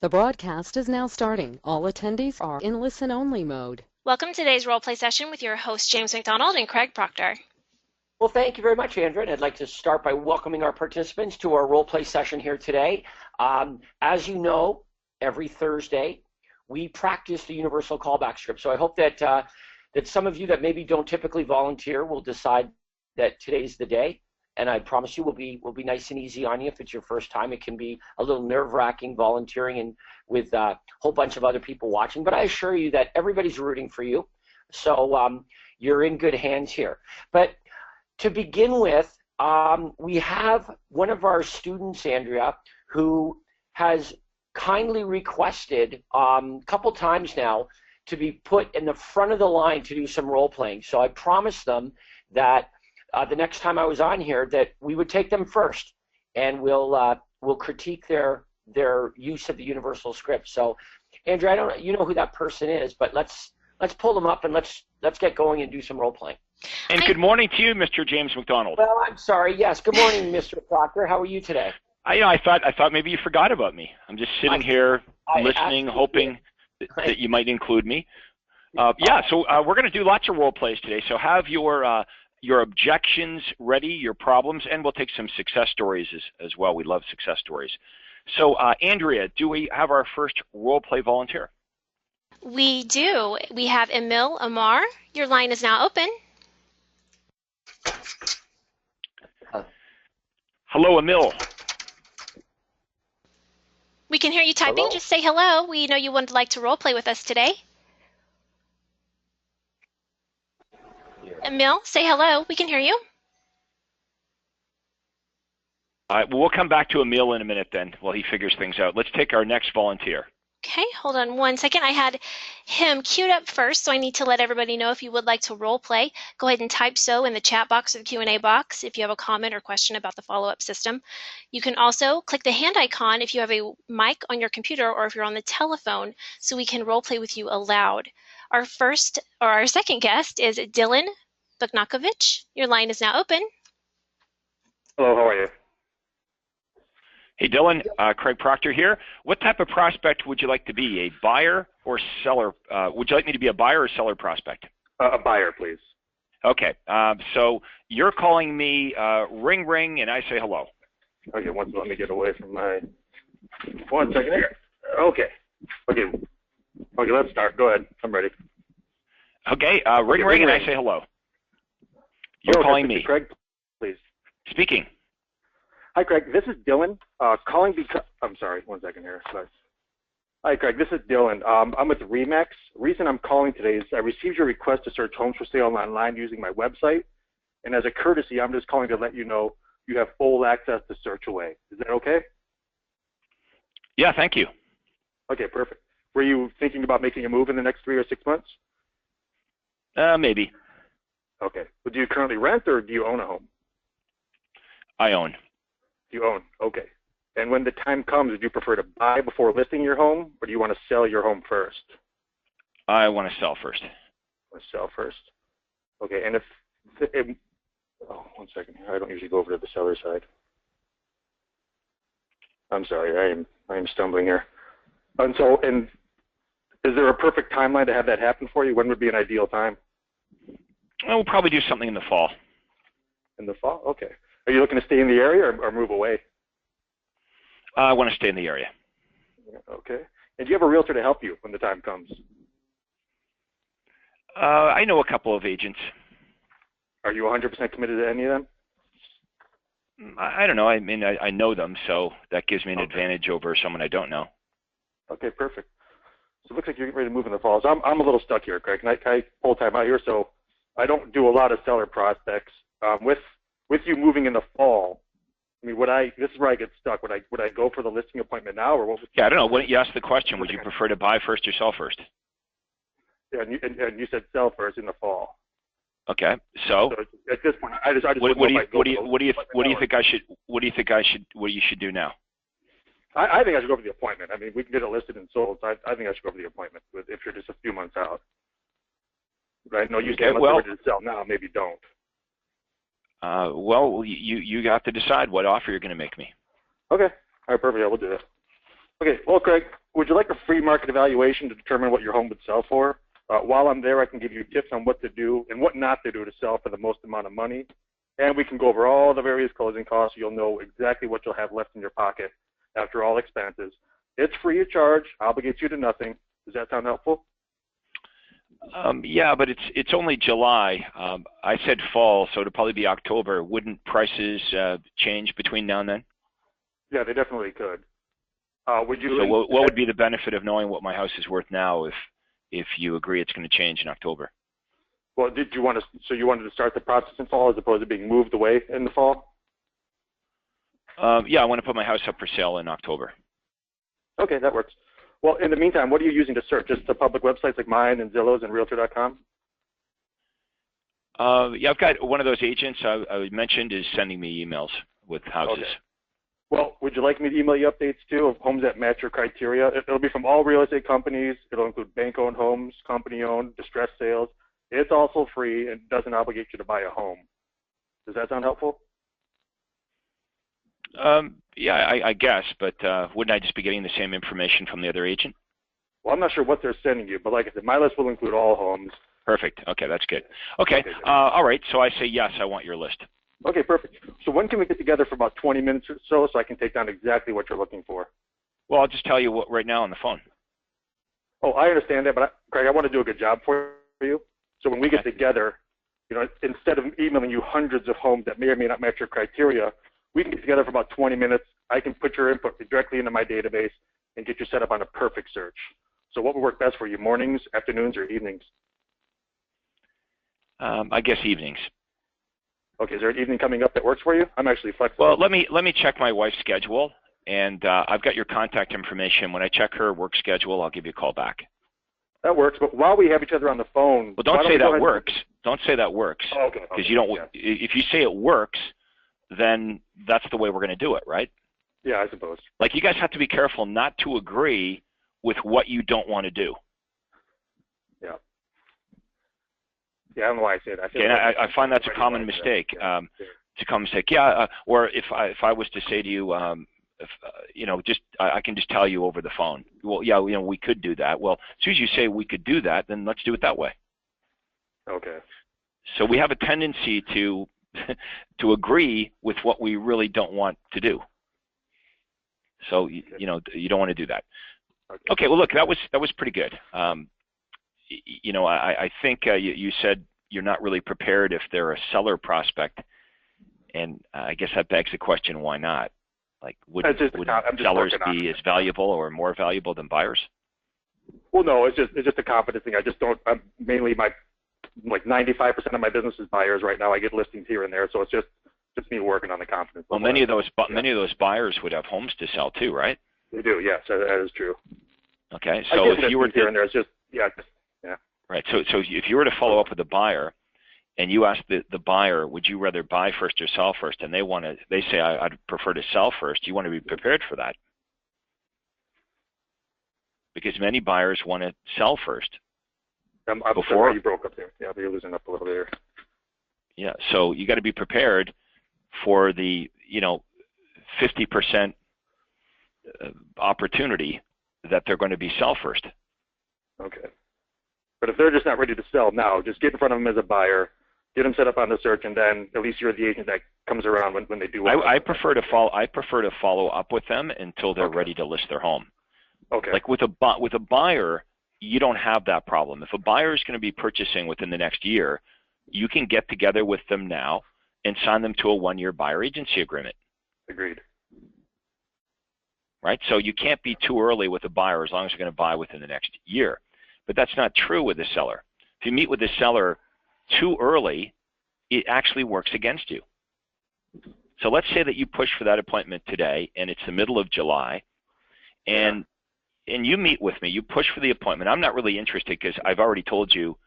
The broadcast is now starting. All attendees are in listen-only mode. Welcome to today's role play session with your hosts James McDonald and Craig Proctor. Well, thank you very much, Andrea. And I'd like to start by welcoming our participants to our role play session here today. As you know, every Thursday we practice the universal callback script. So I hope that that some of you that maybe don't typically volunteer will decide that today's the day. And I promise you, we'll be nice and easy on you if it's your first time. It can be a little nerve-wracking volunteering and with a whole bunch of other people watching. But I assure you that everybody's rooting for you. So you're in good hands here. But to begin with, we have one of our students, Andrea, who has kindly requested a couple times now to be put in the front of the line to do some role playing. So I promised them that the next time I was on here that we would take them first, and we'll critique their use of the universal script. So, Andrea, I don't know, you know who that person is, but let's pull them up and let's get going and do some role playing. And good morning to you, Mr. James McDonald. Well, I'm sorry. Yes, good morning, Mr. Proctor. How are you today? I thought maybe you forgot about me. I'm just sitting here listening, hoping that you might include me. So we're going to do lots of role plays today. So have your objections ready, your problems, and we'll take some success stories as well. We love success stories. So, Andrea, do we have our first role play volunteer? We do. We have Emil Amar. Your line is now open. Hello, Emil. We can hear you typing. Hello. Just say hello. We know you would like to role play with us today. Emil, say hello. We can hear you. All right, well, we'll come back to Emil in a minute then while he figures things out. Let's take our next volunteer. Okay, hold on one second. I had him queued up first, so I need to let everybody know if you would like to role play. Go ahead and type so in the chat box or the Q&A box if you have a comment or question about the follow-up system. You can also click the hand icon if you have a mic on your computer or if you're on the telephone so we can role play with you aloud. Our second guest is Dylan Bognakovich. Your line is now open. Hello, how are you? Hey, Dylan, Craig Proctor here. What type of prospect would you like to be, a buyer or seller? Would you like me to be a buyer or seller prospect? A buyer, please. Okay, so you're calling me ring, ring, and I say hello. Okay, let me get away from my... 1 second here. Okay, let's start. Go ahead. I'm ready. Okay, ring, ring, and I say hello. You're calling me. Craig, please. Speaking. Hi, Craig. This is Dylan. Calling because... I'm sorry. 1 second here. Sorry. Hi, Craig. This is Dylan. I'm with Remax. The reason I'm calling today is I received your request to search homes for sale online using my website. And as a courtesy, I'm just calling to let you know you have full access to search away. Is that okay? Yeah, thank you. Okay, perfect. Were you thinking about making a move in the next 3 or 6 months? Maybe. Okay. Well, do you currently rent or do you own a home? I own. You own. Okay. And when the time comes, would you prefer to buy before listing your home, or do you want to sell your home first? I want to sell first. Want to sell first. Okay. And if 1 second here. I don't usually go over to the seller side. I'm sorry. I am stumbling here. And is there a perfect timeline to have that happen for you? When would be an ideal time? We'll probably do something in the fall. In the fall? Okay. Are you looking to stay in the area or move away? I want to stay in the area. Okay. And do you have a realtor to help you when the time comes? I know a couple of agents. Are you 100% committed to any of them? I don't know. I mean, I know them, so that gives me an advantage over someone I don't know. Okay, perfect. So it looks like you're getting ready to move in the fall. So I'm a little stuck here, Craig. Can I pull time out here? So I don't do a lot of seller prospects. With you moving in the fall, I mean, this is where I get stuck. Would I go for the listing appointment now, or what? Yeah, I don't know. Why don't you ask the question? Would you prefer to buy first or sell first? Yeah, and you said sell first in the fall. Okay, so at this point, I just what do you should do now? I think I should go for the appointment. I mean, we can get it listed and sold. So I think I should go for the appointment if you're just a few months out. Right? No, you say ready to sell now. Maybe don't. Well, you have to decide what offer you're going to make me. Okay. All right, perfect. Yeah, we'll do that. Okay, well, Craig, would you like a free market evaluation to determine what your home would sell for? While I'm there, I can give you tips on what to do and what not to do to sell for the most amount of money. And we can go over all the various closing costs. You'll know exactly what you'll have left in your pocket after all expenses. It's free of charge, obligates you to nothing. Does that sound helpful? Yeah, but it's only July. I said fall, so it'll probably be October. Wouldn't prices change between now and then? Yeah, they definitely could. Would you? So what would be the benefit of knowing what my house is worth now if you agree it's going to change in October? Well, did you want to? So you wanted to start the process in fall as opposed to being moved away in the fall? Yeah, I want to put my house up for sale in October. Okay, that works. Well, in the meantime, what are you using to search? Just the public websites like mine and Zillow's and Realtor.com? Yeah, I've got one of those agents I mentioned is sending me emails with houses. Okay. Well, would you like me to email you updates too of homes that match your criteria? It'll be from all real estate companies. It'll include bank-owned homes, company-owned, distressed sales. It's also free and doesn't obligate you to buy a home. Does that sound helpful? Yeah, I guess, but wouldn't I just be getting the same information from the other agent? Well, I'm not sure what they're sending you, but like I said, my list will include all homes. Perfect. Okay, that's good. Okay, all right, so I say yes, I want your list. Okay, perfect. So when can we get together for about 20 minutes or so I can take down exactly what you're looking for? Well, I'll just tell you what right now on the phone. Oh, I understand that, but Craig, I want to do a good job for you. So when we get together, you know, instead of emailing you hundreds of homes that may or may not match your criteria, we can get together for about 20 minutes. I can put your input directly into my database and get you set up on a perfect search. So what would work best for you, mornings, afternoons, or evenings? I guess evenings. Okay, is there an evening coming up that works for you? I'm actually flexible. Well, let me check my wife's schedule, and I've got your contact information. When I check her work schedule, I'll give you a call back. That works, but while we have each other on the phone... Well, don't say that works. Don't say that works. Oh, okay. Because you don't. Yeah. If you say it works, then that's the way we're going to do it, right? Yeah, I suppose. Like, you guys have to be careful not to agree with what you don't want to do. Yeah. Yeah, I don't know why I say that. Okay, I find that's a common mistake. It's a common mistake. Yeah, or if I was to say to you, you know, I can just tell you over the phone. Well, yeah, you know, we could do that. Well, as soon as you say we could do that, then let's do it that way. Okay. So we have a tendency to to agree with what we really don't want to do. So you know, you don't want to do that. Okay. Well, look, that was pretty good. You know, I think you said you're not really prepared if they're a seller prospect, and I guess that begs the question, why not? Like, would sellers be as valuable or more valuable than buyers? Well, no, it's just a confidence thing. I just don't. Mainly like 95% of my business is buyers right now. I get listings here and there, so it's just me working on the confidence. Well, many of those buyers would have homes to sell too, right? They do. Yes, that is true. Okay, so if you were here and there, it's just yeah. Right. So if you were to follow up with a buyer, and you ask the buyer, would you rather buy first or sell first, and they say I'd prefer to sell first, you want to be prepared for that, because many buyers want to sell first. I'm sorry, you broke up there. Yeah, you're losing up a little there. Yeah. So you got to be prepared for the 50% opportunity that they're going to be sell first. Okay. But if they're just not ready to sell now, just get in front of them as a buyer, get them set up on the search, and then at least you're the agent that comes around when they do. I prefer to follow up with them until they're ready to list their home. Okay. Like with a buyer, you don't have that problem. If a buyer is going to be purchasing within the next year, you can get together with them now and sign them to a 1-year buyer agency agreement. Agreed. Right? So you can't be too early with a buyer as long as you're going to buy within the next year. But that's not true with the seller. If you meet with the seller too early, it actually works against you. So let's say that you push for that appointment today, and it's the middle of July, and you meet with me, you push for the appointment. I'm not really interested because I've already told you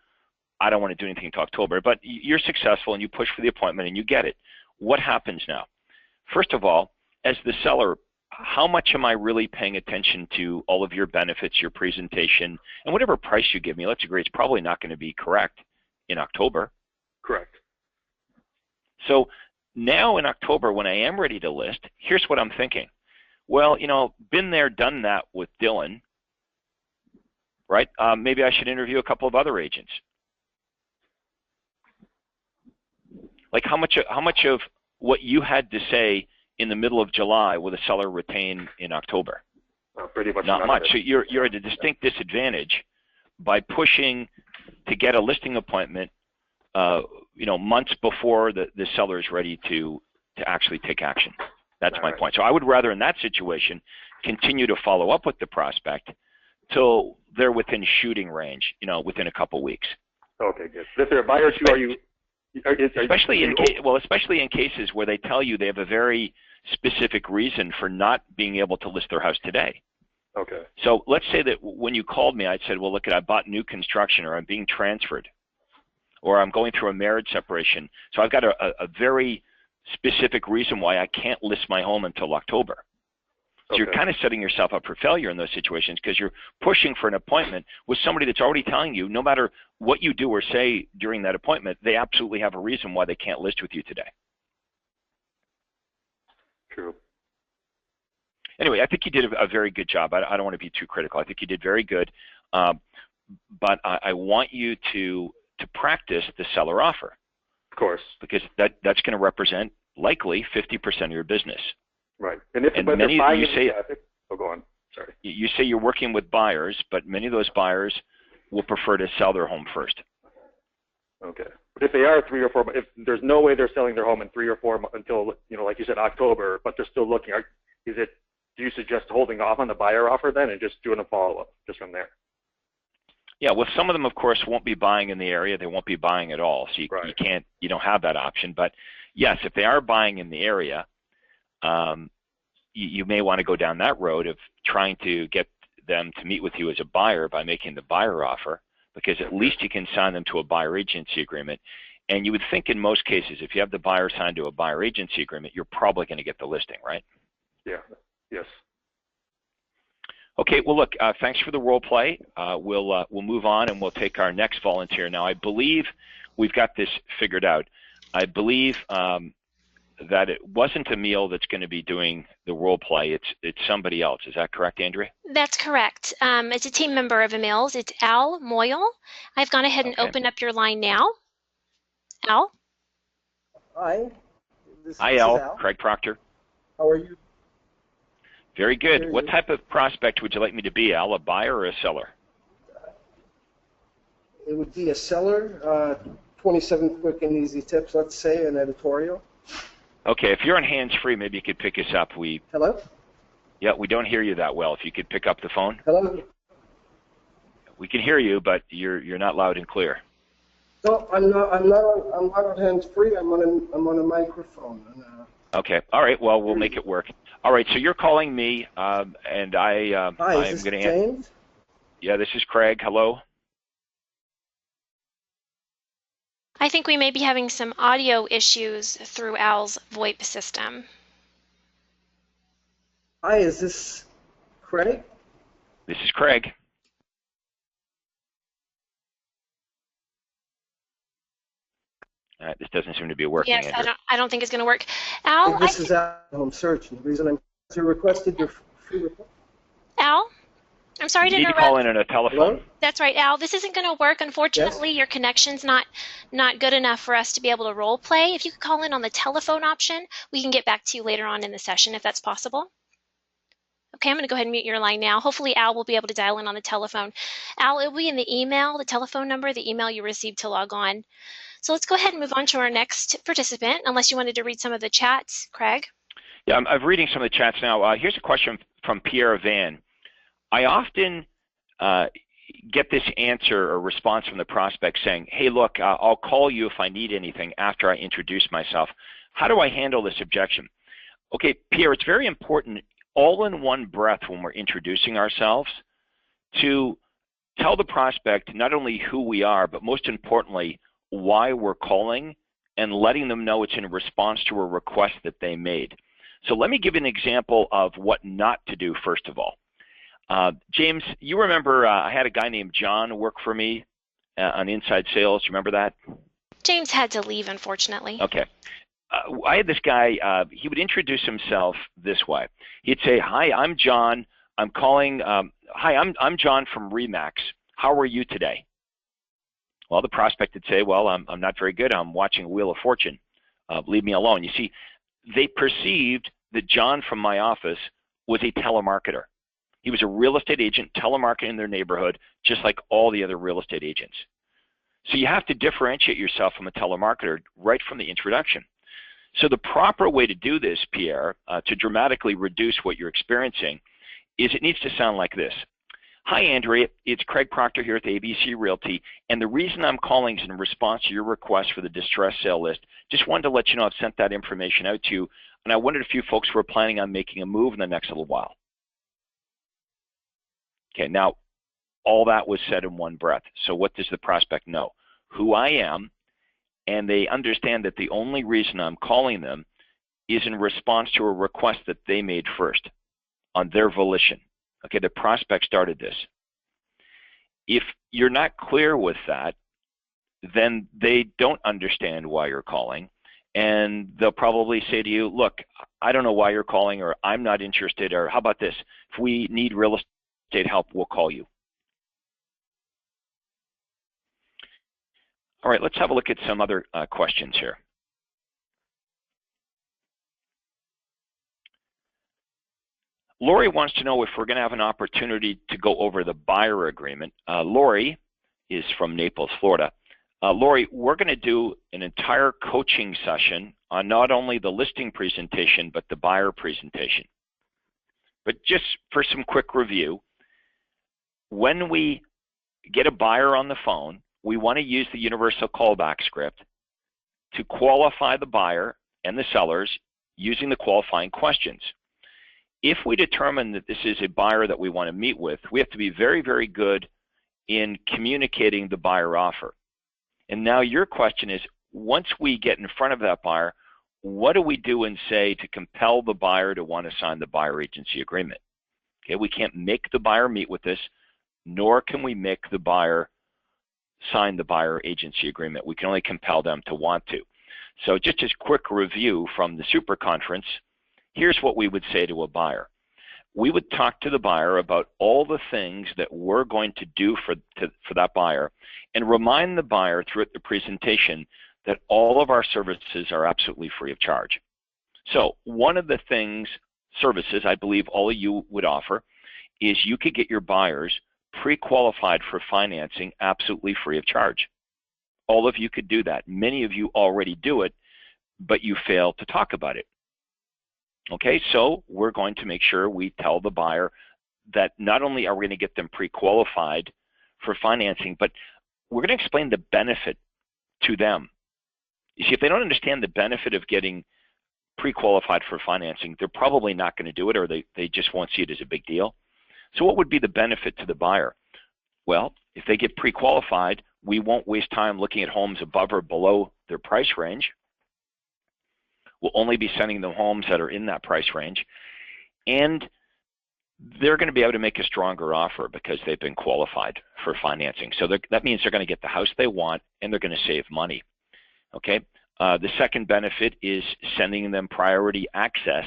I don't want to do anything until October, but you're successful and you push for the appointment and you get it. What happens now? First of all, as the seller, how much am I really paying attention to all of your benefits, your presentation, and whatever price you give me? Let's agree it's probably not going to be correct in October. Correct. So now in October, when I am ready to list, here's what I'm thinking. Well, been there, done that with Dylan, right? Maybe I should interview a couple of other agents. Like how much of what you had to say in the middle of July will the seller retain in October? Pretty much not much. So you're at a distinct disadvantage by pushing to get a listing appointment, months before the seller is ready to actually take action. That's my point. So I would rather in that situation continue to follow up with the prospect till they're within shooting range, within a couple weeks. Okay, good. If they're a buyer too, are you? Especially in cases where they tell you they have a very specific reason for not being able to list their house today. Okay. So let's say that when you called me, I said, well, look, I bought new construction, or I'm being transferred, or I'm going through a marriage separation. So I've got a very specific reason why I can't list my home until October. So you're kind of setting yourself up for failure in those situations because you're pushing for an appointment with somebody that's already telling you no matter what you do or say during that appointment, they absolutely have a reason why they can't list with you today. True. Anyway, I think you did a very good job. I don't want to be too critical. I think you did very good. But I want you to practice the seller offer. Of course. Because that's going to represent likely 50% of your business. Right. And many, you say, go on. Sorry. You say you're working with buyers, but many of those buyers will prefer to sell their home first. Okay. But if they are 3 or 4, if there's no way they're selling their home in 3 or 4 until, like you said, October, but they're still looking, do you suggest holding off on the buyer offer then and just doing a follow-up just from there? Yeah, well, some of them, of course, won't be buying in the area. They won't be buying at all. So you don't have that option. But yes, if they are buying in the area, you may want to go down that road of trying to get them to meet with you as a buyer by making the buyer offer, because at least you can sign them to a buyer agency agreement. And you would think in most cases, if you have the buyer signed to a buyer agency agreement, you're probably going to get the listing, right? Yeah. Yes. Okay. Well, look. Thanks for the role play. We'll move on and we'll take our next volunteer. Now, I believe we've got this figured out. I believe that it wasn't Emil that's going to be doing the role play. It's somebody else. Is that correct, Andrea? That's correct. It's a team member of Emil's. It's Al Moyle. I've gone ahead and opened up your line now. Al? Hi. Hi, Al. Craig Proctor. How are you? Very good. What type of prospect would you like me to be, Al? A buyer or a seller? It would be a seller, 27 quick and easy tips, let's say, an editorial. Okay, if you're on hands-free, maybe you could pick us up. Hello? Yeah, we don't hear you that well. If you could pick up the phone. Hello? We can hear you, but you're not loud and clear. No, I'm not on hands-free. I'm on a microphone. Okay. All right. Well, we'll make it work. All right. So you're calling me, and I Hi, is this James? Yeah, this is Craig. Hello. I think we may be having some audio issues through Al's VoIP system. Hi, is this Craig? This is Craig. This doesn't seem to be working. Yes, I don't think it's going to work. Al, This is Al Home Search, and the reason you requested your free report. Al, I'm sorry to interrupt. You need to call in on a telephone. Hello? That's right, Al. This isn't going to work. Unfortunately, Your connection's not good enough for us to be able to role play. If you could call in on the telephone option, we can get back to you later on in the session if that's possible. Okay, I'm going to go ahead and mute your line now. Hopefully, Al will be able to dial in on the telephone. Al, it will be in the email, the telephone number, the email you received to log on. So let's go ahead and move on to our next participant, unless you wanted to read some of the chats, Craig. Yeah, I'm reading some of the chats now. Here's a question from Pierre Van. I often get this answer or response from the prospect saying, hey, look, I'll call you if I need anything after I introduce myself. How do I handle this objection? Okay, Pierre, it's very important all in one breath when we're introducing ourselves to tell the prospect not only who we are, but most importantly, why we're calling and letting them know it's in response to a request that they made. So let me give you an example of what not to do, first of all. James, you remember I had a guy named John work for me on inside sales. You remember that? James had to leave, unfortunately. Okay. I had this guy, he would introduce himself this way. He'd say, "Hi, I'm John. I'm calling, hi, I'm John from REMAX. How are you today?" Well, the prospect would say, "Well, I'm not very good. I'm watching Wheel of Fortune. Leave me alone." You see, they perceived that John from my office was a telemarketer. He was a real estate agent telemarketing in their neighborhood, just like all the other real estate agents. So you have to differentiate yourself from a telemarketer right from the introduction. So the proper way to do this, Pierre, to dramatically reduce what you're experiencing, is it needs to sound like this. "Hi, Andrea. It's Craig Proctor here at ABC Realty, and the reason I'm calling is in response to your request for the distress sale list. Just wanted to let you know I've sent that information out to you, and I wondered if you folks were planning on making a move in the next little while." Okay, now all that was said in one breath. So what does the prospect know? Who I am, and they understand that the only reason I'm calling them is in response to a request that they made first on their volition. Okay, the prospect started this. If you're not clear with that, then they don't understand why you're calling, and they'll probably say to you, "Look, I don't know why you're calling," or "I'm not interested," or "How about this? If we need real estate help, we'll call you." All right, let's have a look at some other questions here. Lori wants to know if we're going to have an opportunity to go over the buyer agreement. Lori is from Naples, Florida. Lori, we're going to do an entire coaching session on not only the listing presentation, but the buyer presentation. But just for some quick review, when we get a buyer on the phone, we want to use the universal callback script to qualify the buyer and the sellers using the qualifying questions. If we determine that this is a buyer that we want to meet with, we have to be very, very good in communicating the buyer offer. And now your question is, once we get in front of that buyer, what do we do and say to compel the buyer to want to sign the buyer agency agreement? Okay, we can't make the buyer meet with us, nor can we make the buyer sign the buyer agency agreement. We can only compel them to want to. So just as quick review from the super conference, here's what we would say to a buyer. We would talk to the buyer about all the things that we're going to do for that buyer, and remind the buyer throughout the presentation that all of our services are absolutely free of charge. So one of the services I believe all of you would offer is you could get your buyers pre-qualified for financing absolutely free of charge. All of you could do that. Many of you already do it, but you fail to talk about it. Okay, so we're going to make sure we tell the buyer that not only are we going to get them pre-qualified for financing, but we're going to explain the benefit to them. You see, if they don't understand the benefit of getting pre-qualified for financing, they're probably not going to do it, or they just won't see it as a big deal. So what would be the benefit to the buyer? Well, if they get pre-qualified, we won't waste time looking at homes above or below their price range. We'll only be sending them homes that are in that price range. And they're going to be able to make a stronger offer because they've been qualified for financing. So that means they're going to get the house they want, and they're going to save money. Okay. The second benefit is sending them priority access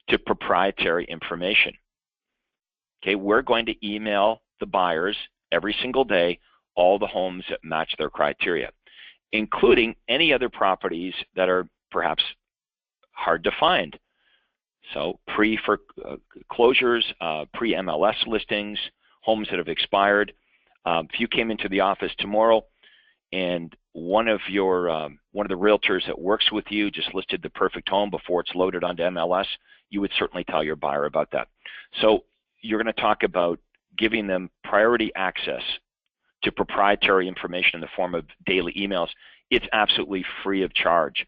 to proprietary information. Okay, we're going to email the buyers every single day all the homes that match their criteria, including any other properties that are perhaps hard to find. So pre-foreclosures, pre-MLS listings, homes that have expired. If you came into the office tomorrow and one of the realtors that works with you just listed the perfect home before it's loaded onto MLS, you would certainly tell your buyer about that. So you're going to talk about giving them priority access to proprietary information in the form of daily emails. It's absolutely free of charge.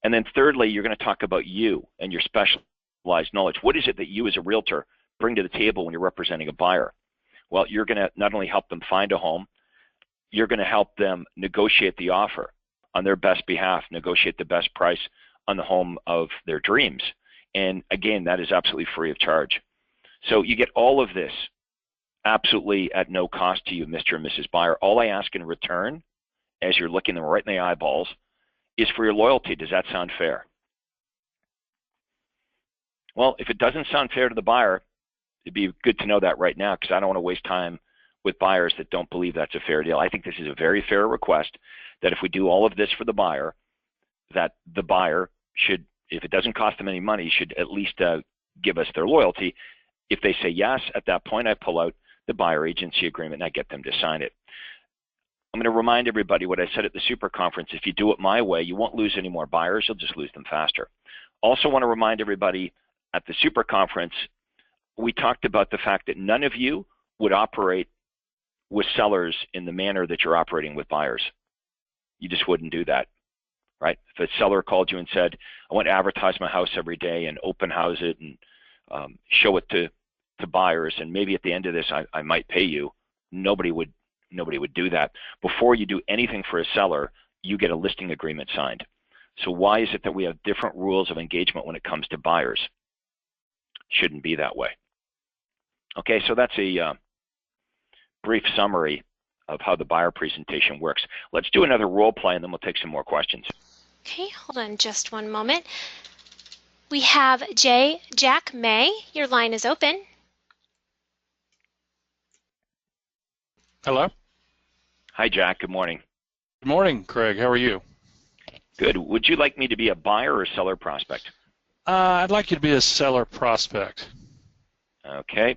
And then thirdly, you're going to talk about you and your specialized knowledge. What is it that you as a realtor bring to the table when you're representing a buyer? Well, you're going to not only help them find a home, you're going to help them negotiate the offer on their best behalf, negotiate the best price on the home of their dreams. And again, that is absolutely free of charge. So you get all of this absolutely at no cost to you, Mr. and Mrs. Buyer. All I ask in return, as you're looking them right in the eyeballs, is for your loyalty. Does that sound fair? Well, if it doesn't sound fair to the buyer, it'd be good to know that right now, because I don't want to waste time with buyers that don't believe that's a fair deal. I think this is a very fair request, that if we do all of this for the buyer, that the buyer should, if it doesn't cost them any money, should at least give us their loyalty. If they say yes, at that point I pull out the buyer agency agreement and I get them to sign it. I'm going to remind everybody what I said at the super conference. If you do it my way, you won't lose any more buyers, you'll just lose them faster. Also want to remind everybody, at the super conference, we talked about the fact that none of you would operate with sellers in the manner that you're operating with buyers. You just wouldn't do that, right? If a seller called you and said, I want to advertise my house every day and open house it and show it to buyers, and maybe at the end of this I might pay you, nobody would do that. Before you do anything for a seller, you get a listing agreement signed. So why is it that we have different rules of engagement when it comes to buyers? Shouldn't be that way. Okay, so that's a brief summary of how the buyer presentation works. Let's do another role play and then we'll take some more questions. Okay, hold on just one moment. We have Jack May. Your line is open. Hello. Hi, Jack. Good morning. Good morning, Craig. How are you? Good. Would you like me to be a buyer or a seller prospect? I'd like you to be a seller prospect. Okay.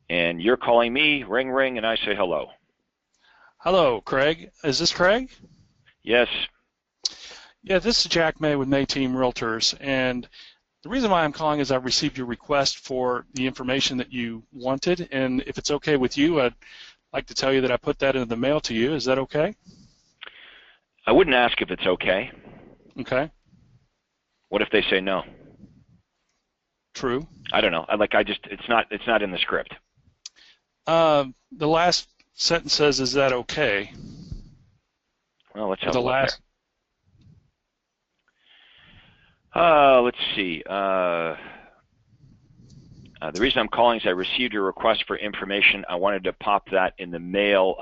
And you're calling me, ring, ring, and I say hello. Hello, Craig. Is this Craig? Yes. Yeah, this is Jack May with May Team Realtors, and the reason why I'm calling is I've received your request for the information that you wanted, and if it's okay with you, I'd like to tell you that I put that in the mail to you. Is that okay? I wouldn't ask if it's okay. Okay. What if they say no? True. I don't know. It's not in the script. The last sentence says, "Is that okay?" Well, let's have the a look last. there. Let's see. The reason I'm calling is I received your request for information. I wanted to pop that in the mail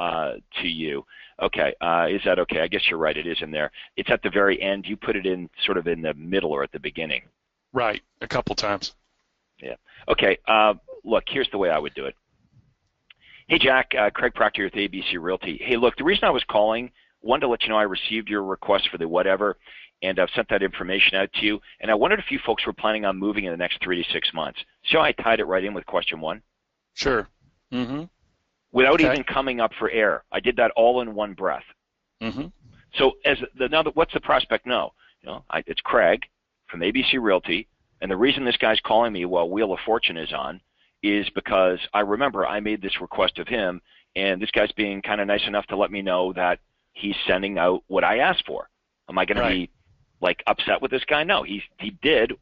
to you. Okay. Is that okay? I guess you're right. It is in there. It's at the very end. You put it in sort of in the middle or at the beginning. Right. A couple times. Yeah. Okay. Look, here's the way I would do it. Hey, Jack. Craig Proctor with ABC Realty. Hey, look, the reason I was calling, wanted to let you know I received your request for the whatever, and I've sent that information out to you. And I wondered if you folks were planning on moving in the next 3 to 6 months. So I tied it right in with question one. Sure. Mm-hmm. Without even coming up for air. I did that all in one breath. Mm-hmm. So what's the prospect know? It's Craig from ABC Realty, and the reason this guy's calling me while Wheel of Fortune is on is because I remember I made this request of him, and this guy's being kind of nice enough to let me know that he's sending out what I asked for. Am I going to be upset with this guy? No, he did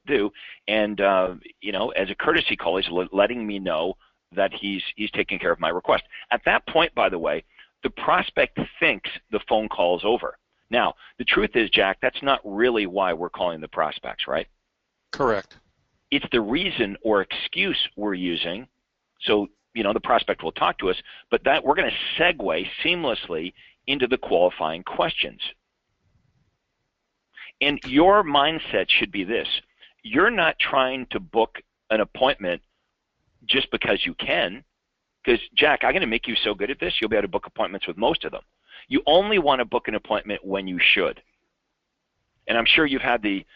do, and as a courtesy call, he's letting me know that he's taking care of my request. At that point, by the way, the prospect thinks the phone call is over. Now, the truth is, Jack, that's not really why we're calling the prospects, right? Correct. It's the reason or excuse we're using. So, the prospect will talk to us, but that we're going to segue seamlessly into the qualifying questions. And your mindset should be this. You're not trying to book an appointment just because you can. Because, Jack, I'm going to make you so good at this, you'll be able to book appointments with most of them. You only want to book an appointment when you should. And I'm sure you've had the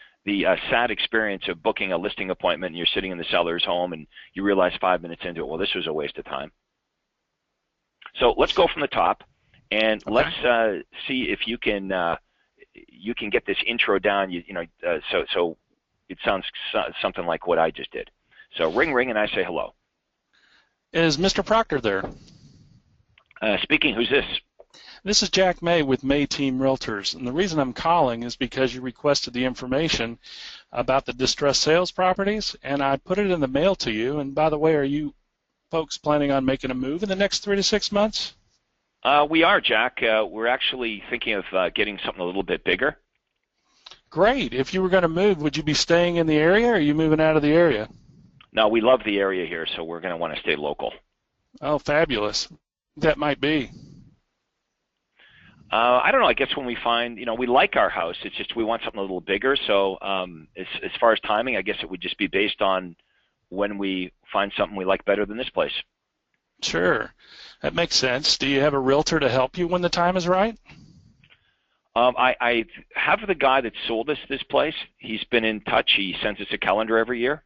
sad experience of booking a listing appointment and you're sitting in the seller's home and you realize 5 minutes into it, well, this was a waste of time. So let's go from the top and let's see if you can get this intro down. So it sounds something like what I just did. So ring, ring, and I say hello. Is Mr. Proctor there? Speaking. Who's this? This is Jack May with May Team Realtors, and the reason I'm calling is because you requested the information about the distressed sales properties, and I put it in the mail to you. And by the way, are you folks planning on making a move in the next 3 to 6 months? We are, Jack. We're actually thinking of getting something a little bit bigger. Great. If you were going to move, would you be staying in the area, or are you moving out of the area? No, we love the area here, so we're going to want to stay local. Oh, fabulous. That might be. I don't know. I guess when we find, we like our house. It's just we want something a little bigger. So as far as timing, I guess it would just be based on when we find something we like better than this place. Sure. That makes sense. Do you have a realtor to help you when the time is right? I have the guy that sold us this place. He's been in touch. He sends us a calendar every year.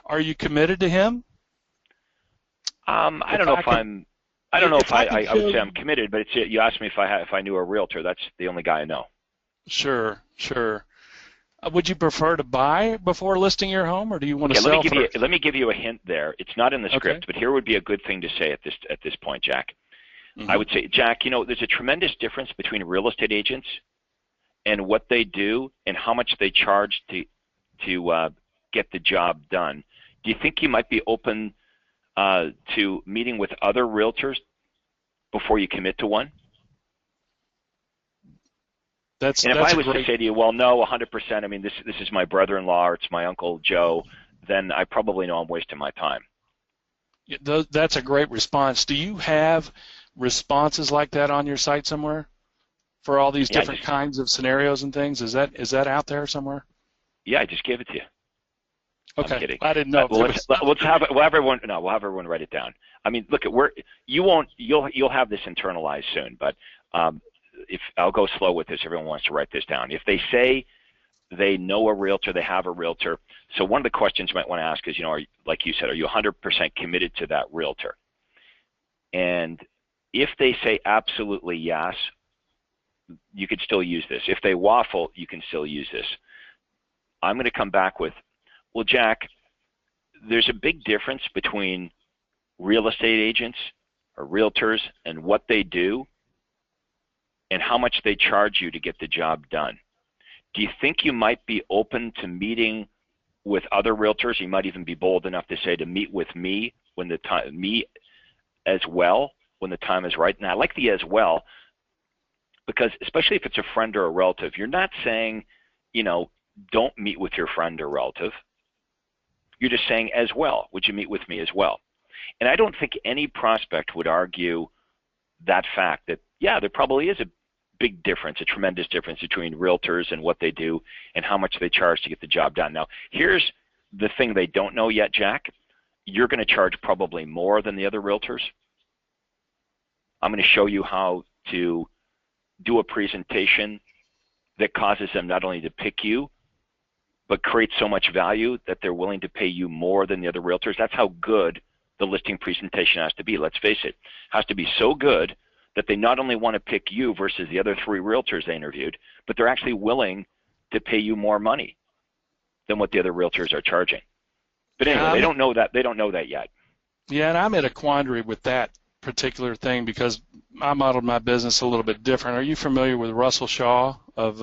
Are you committed to him? I don't know if I would say I'm committed, but you asked me if I knew a realtor. That's the only guy I know. Sure. Would you prefer to buy before listing your home, or do you want to sell first? Let me give you a hint there. It's not in the script, but here would be a good thing to say at this point, Jack. I would say, Jack, there's a tremendous difference between real estate agents and what they do and how much they charge to get the job done. Do you think you might be open to meeting with other realtors before you commit to one? And if I was to say to you, well, no, 100%, I mean, this is my brother-in-law or it's my Uncle Joe, then I probably know I'm wasting my time. That's a great response. Do you have responses like that on your site somewhere for all these different kinds of scenarios and things? Is that out there somewhere? Yeah, I just gave it to you. Okay, I'm kidding. I didn't know. We'll have everyone write it down. I mean, look, you'll have this internalized soon, but if I'll go slow with this, everyone wants to write this down. If they say they know a realtor, they have a realtor. So one of the questions you might want to ask is, like you said, are you 100% committed to that realtor? And if they say absolutely yes, you could still use this. If they waffle, you can still use this. I'm going to come back with, well, Jack, there's a big difference between real estate agents or realtors and what they do and how much they charge you to get the job done. Do you think you might be open to meeting with other realtors? You might even be bold enough to say to meet with me me as well when the time is right. And I like the as well because especially if it's a friend or a relative, you're not saying, don't meet with your friend or relative. You're just saying as well, would you meet with me as well? And I don't think any prospect would argue that fact that, there probably is a big difference, a tremendous difference between realtors and what they do and how much they charge to get the job done. Now, here's the thing they don't know yet, Jack. You're going to charge probably more than the other realtors. I'm going to show you how to do a presentation that causes them not only to pick you, but create so much value that they're willing to pay you more than the other realtors. That's how good the listing presentation has to be. Let's face it. It has to be so good that they not only want to pick you versus the other 3 realtors they interviewed, but they're actually willing to pay you more money than what the other realtors are charging. But anyway, they don't know that. They don't know that yet. Yeah, and I'm at a quandary with that particular thing because I modeled my business a little bit different. Are you familiar with Russell Shaw of?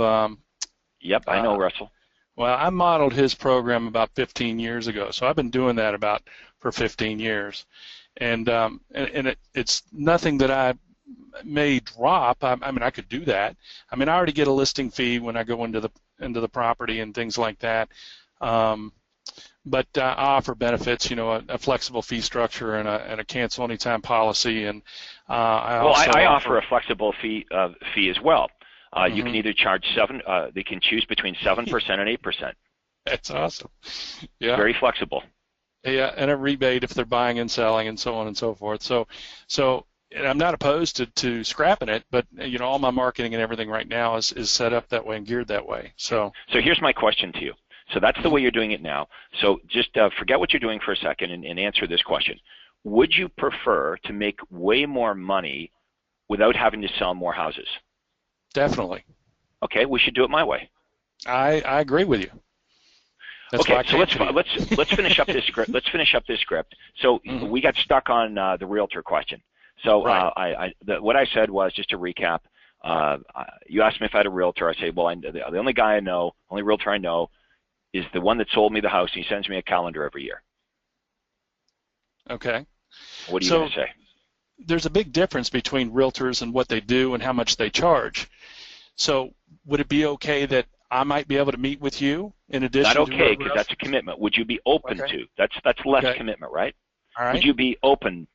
Yep, I know Russell. Well, I modeled his program about 15 years ago, so I've been doing that for 15 years, and it's nothing that I may drop. I mean, I could do that. I mean, I already get a listing fee when I go into the property and things like that. But I offer benefits, a flexible fee structure and a cancel anytime policy, and I offer a flexible fee as well. You can either charge they can choose between 7% and 8%. That's awesome. Yeah. Very flexible. Yeah, and a rebate if they're buying and selling and so on and so forth. So and I'm not opposed to scrapping it, but all my marketing and everything right now is set up that way and geared that way. So here's my question to you. So that's the way you're doing it now. So just forget what you're doing for a second and answer this question. Would you prefer to make way more money without having to sell more houses? Definitely. Okay, we should do it my way. I agree with you. That's okay, so let's finish up this script. Let's finish up this script. So we got stuck on the realtor question. So right. What I said was, just to recap, you asked me if I had a realtor. I say, well, the only guy I know, only realtor I know, is the one that sold me the house. And he sends me a calendar every year. Okay. What are you going to say? There's a big difference between realtors and what they do and how much they charge. So would it be okay that I might be able to meet with you in addition to... Not okay, because that's a commitment. Would you be open to? That's less commitment, right? All right. Would you be open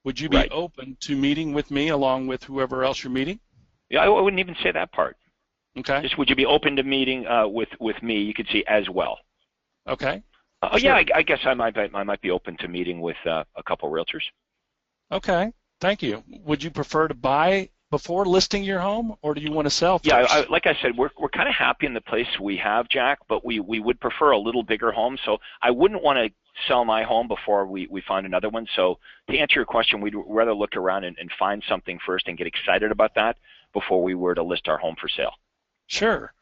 Would you be open to meeting with me along with whoever else you're meeting? Yeah, I wouldn't even say that part. Okay. Just would you be open to meeting with me? You could see as well. Okay. Oh sure. yeah, I guess I might be open to meeting with a couple realtors. Okay. Thank you. Would you prefer to buy before listing your home, or do you want to sell first? Yeah, like I said, we're kind of happy in the place we have, Jack, but we would prefer a little bigger home. So I wouldn't want to sell my home before we find another one. So to answer your question, we'd rather look around and find something first and get excited about that before we were to list our home for sale. Sure.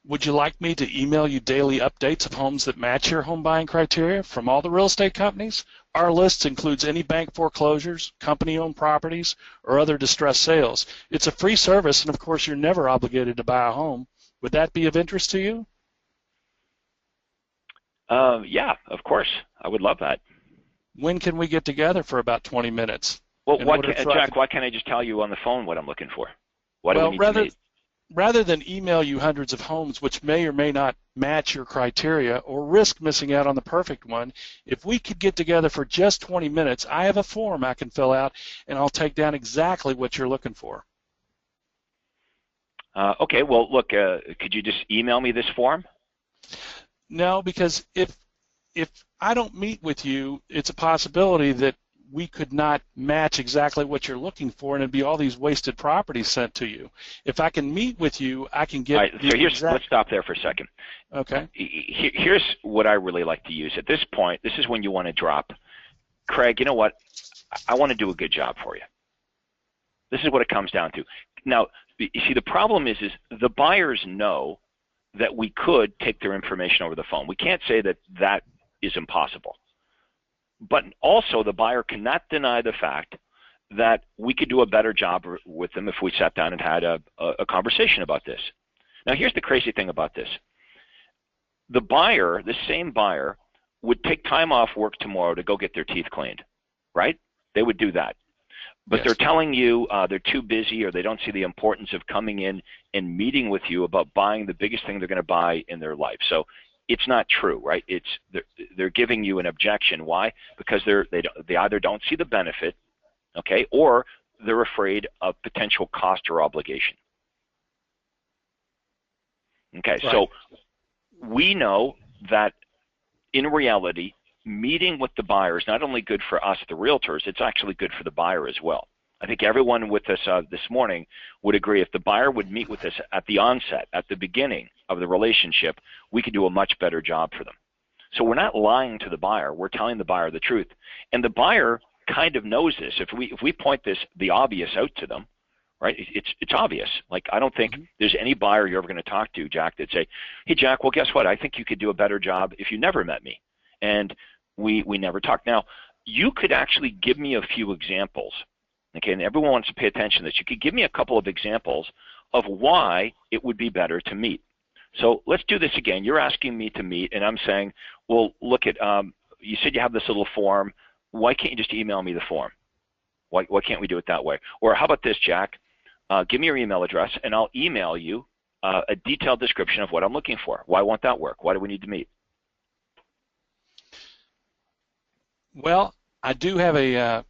Would you like me to email you daily updates of homes that match your home buying criteria from all the real estate companies? Our list includes any bank foreclosures, company-owned properties, or other distressed sales. It's a free service, and of course, you're never obligated to buy a home. Would that be of interest to you? Yeah, of course. I would love that. When can we get together for about 20 minutes? Well, Jack, why can't I just tell you on the phone what I'm looking for? Why do we need to meet? Rather than email you hundreds of homes which may or may not match your criteria or risk missing out on the perfect one, if we could get together for just 20 minutes, I have a form I can fill out, and I'll take down exactly what you're looking for. Okay, well, look, could you just email me this form? No, because if I don't meet with you, it's a possibility that we could not match exactly what you're looking for, and it'd be all these wasted properties sent to you. If I can meet with you, I can get. All right, so let's stop there for a second. Okay. Here's what I really like to use. At this point, this is when you want to drop. Craig, you know what? I want to do a good job for you. This is what it comes down to. Now, you see, the problem is the buyers know that we could take their information over the phone. We can't say that is impossible. But also the buyer cannot deny the fact that we could do a better job with them if we sat down and had a conversation about this. Now, here's the crazy thing about this. The buyer, the same buyer, would take time off work tomorrow to go get their teeth cleaned, right? They would do that. But they're telling you they're too busy, or they don't see the importance of coming in and meeting with you about buying the biggest thing they're going to buy in their life. So it's not true, right? They're giving you an objection. Why? Because they either don't see the benefit, okay, or they're afraid of potential cost or obligation. Okay, right. So we know that in reality, meeting with the buyer is not only good for us, the realtors, it's actually good for the buyer as well. I think everyone with us this morning would agree if the buyer would meet with us at the onset, at the beginning of the relationship, we could do a much better job for them. So we're not lying to the buyer. We're telling the buyer the truth. And the buyer kind of knows this. If we point the obvious out to them, right, it's obvious. Like, I don't think there's any buyer you're ever going to talk to, Jack, that say, hey, Jack, well, guess what? I think you could do a better job if you never met me. And we never talked. Now, you could actually give me a few examples. Okay, and everyone wants to pay attention to this. You could give me a couple of examples of why it would be better to meet. So let's do this again. You're asking me to meet, and I'm saying, well, look at, you said you have this little form. Why can't you just email me the form? Why can't we do it that way? Or how about this, Jack? Give me your email address, and I'll email you a detailed description of what I'm looking for. Why won't that work? Why do we need to meet? Well, I do have a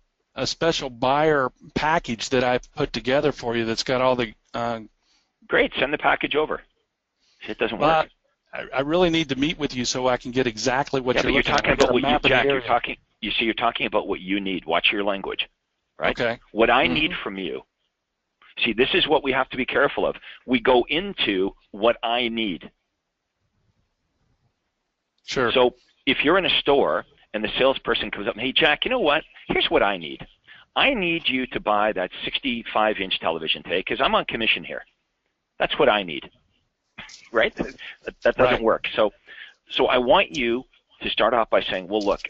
special buyer package that I've put together for you that's got all the... Great, send the package over. It doesn't work. I really need to meet with you so I can get exactly what you're looking talking about. You're talking about what you need. Watch your language, right? Okay. What I need from you. See, this is what we have to be careful of. We go into what I need. Sure. So if you're in a store and the salesperson comes up and, hey, Jack, you know what? Here's what I need. I need you to buy that 65-inch television today because I'm on commission here. That's what I need, right? That doesn't work. So I want you to start off by saying, well, look,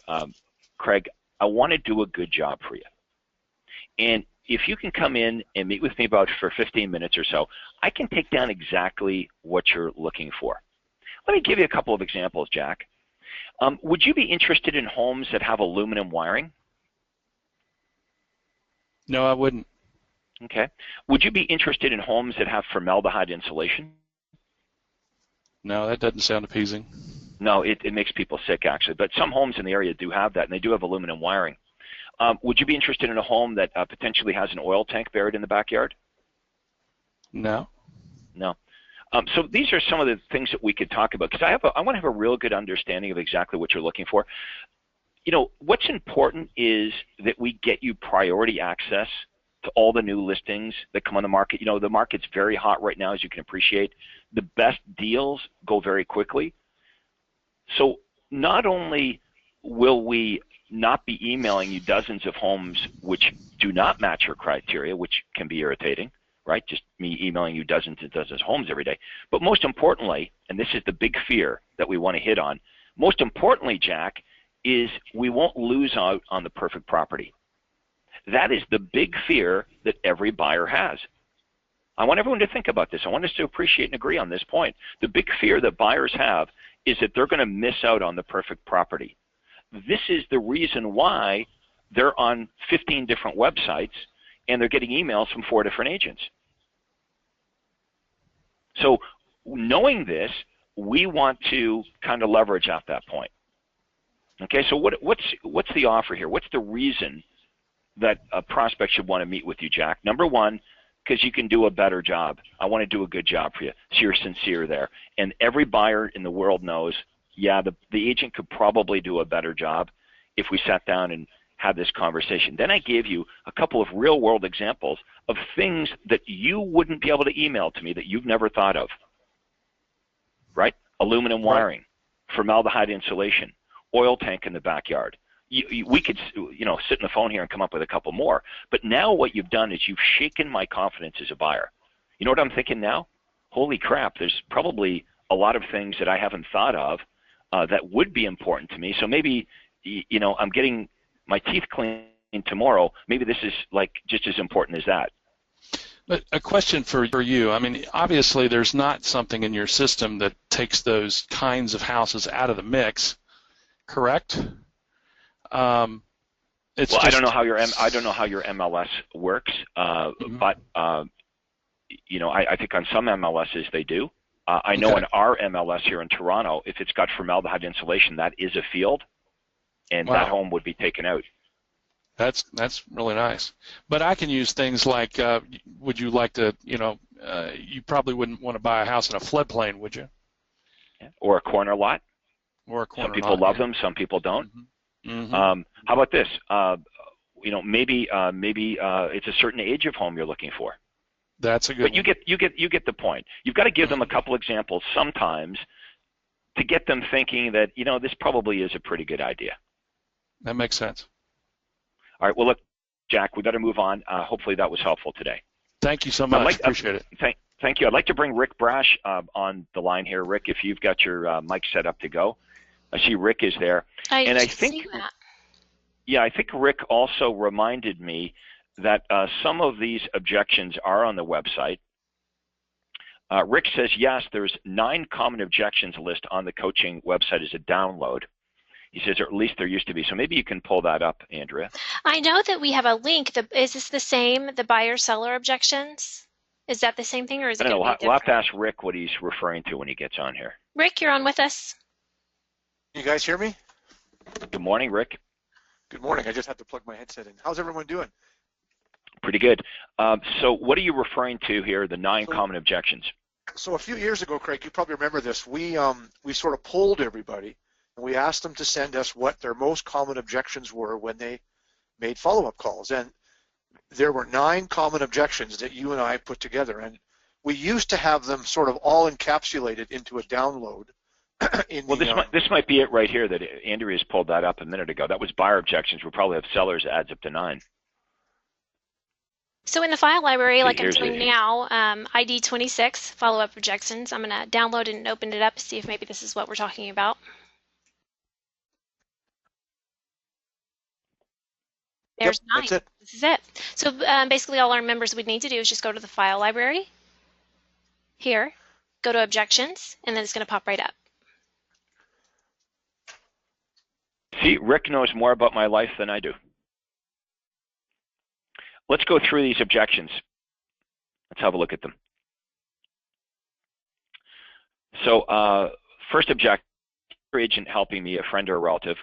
Craig, I want to do a good job for you. And if you can come in and meet with me for 15 minutes or so, I can take down exactly what you're looking for. Let me give you a couple of examples, Jack. Would you be interested in homes that have aluminum wiring? No, I wouldn't. Okay. Would you be interested in homes that have formaldehyde insulation? No, that doesn't sound appeasing. No, it makes people sick, actually. But some homes in the area do have that, and they do have aluminum wiring. Would you be interested in a home that potentially has an oil tank buried in the backyard? No. No. So these are some of the things that we could talk about, because I want to have a real good understanding of exactly what you're looking for. You know, what's important is that we get you priority access to all the new listings that come on the market. You know, the market's very hot right now, as you can appreciate. The best deals go very quickly. So not only will we not be emailing you dozens of homes which do not match your criteria, which can be irritating, right? Just me emailing you dozens and dozens of homes every day. But most importantly, and this is the big fear that we want to hit on, most importantly, Jack, is we won't lose out on the perfect property. That is the big fear that every buyer has. I want everyone to think about this. I want us to appreciate and agree on this point. The big fear that buyers have is that they're going to miss out on the perfect property. This is the reason why they're on 15 different websites and they're getting emails from 4 different agents. So knowing this, we want to kind of leverage at that point. Okay, so what's the offer here? What's the reason that a prospect should want to meet with you, Jack? Number one, because you can do a better job. I want to do a good job for you. So you're sincere there. And every buyer in the world knows, yeah, the agent could probably do a better job if we sat down and had this conversation. Then I gave you a couple of real world examples of things that you wouldn't be able to email to me that you've never thought of, right? Aluminum wiring, formaldehyde insulation, oil tank in the backyard. We could, you know, sit on the phone here and come up with a couple more. But now what you've done is you've shaken my confidence as a buyer. You know what I'm thinking now? Holy crap, there's probably a lot of things that I haven't thought of that would be important to me. So maybe, you know, I'm getting my teeth cleaned tomorrow. Maybe this is like just as important as that. But a question for you. I mean, obviously there's not something in your system that takes those kinds of houses out of the mix, correct? Well, I don't know how your MLS works, but you know, I think on some MLSs they do. I know in our MLS here in Toronto, if it's got formaldehyde insulation, that is a field, and that home would be taken out. That's really nice. But I can use things like, would you like to, you know, you probably wouldn't want to buy a house in a floodplain, would you? Or a corner lot. Or a corner lot. Some people love them, some people don't. How about this? You know, maybe it's a certain age of home you're looking for. That's a good. But you get the point. You've got to give them a couple examples sometimes to get them thinking that, you know, this probably is a pretty good idea. That makes sense. All right. Well, look, Jack, we got to move on. Hopefully that was helpful today. Thank you so much. Appreciate it. Thank you. I'd like to bring Rick Brash on the line here. Rick, if you've got your mic set up to go. I see Rick is there. I think Rick also reminded me that some of these objections are on the website. Rick says, yes, there's 9 common objections list on the coaching website as a download. He says, or at least there used to be. So maybe you can pull that up, Andrea. I know that we have a link. Is this the same, the buyer-seller objections? Is that the same thing, or is it going to be different? We'll have to ask Rick what he's referring to when he gets on here. Rick, you're on with us. You guys hear me? Good morning, Rick. Good morning. I just had to plug my headset in. How's everyone doing? Pretty good. So what are you referring to here, the 9 common objections? So a few years ago, Craig, you probably remember this. We sort of polled everybody, and we asked them to send us what their most common objections were when they made follow-up calls. And there were 9 common objections that you and I put together. And we used to have them sort of all encapsulated into a download. This might be it right here that Andrea's pulled that up a minute ago. That was buyer objections. We'll probably have sellers adds up to 9. So in the file library, like I'm doing now, ID26, follow-up objections, I'm going to download it and open it up, see if maybe this is what we're talking about. There's 9. That's it. This is it. So basically all our members would need to do is just go to the file library, here, go to objections, and then it's going to pop right up. See, Rick knows more about my life than I do. Let's go through these objections. Let's have a look at them. So first objection, agent helping me, a friend or a relative.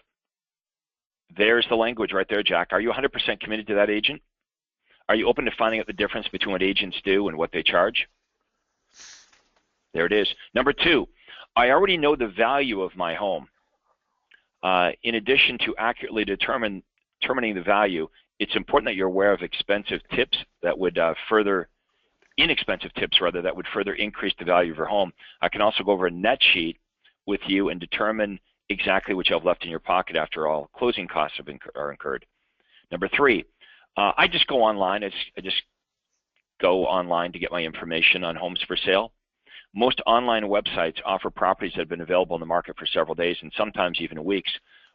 There's the language right there, Jack. Are you 100% committed to that agent? Are you open to finding out the difference between what agents do and what they charge? There it is. Number 2, I already know the value of my home. In addition to accurately determining the value, it's important that you're aware of inexpensive tips that would further increase the value of your home. I can also go over a net sheet with you and determine exactly what you have left in your pocket after all closing costs are incurred. Number 3, I just go online. I just go online to get my information on homes for sale. Most online websites offer properties that have been available in the market for several days and sometimes even weeks.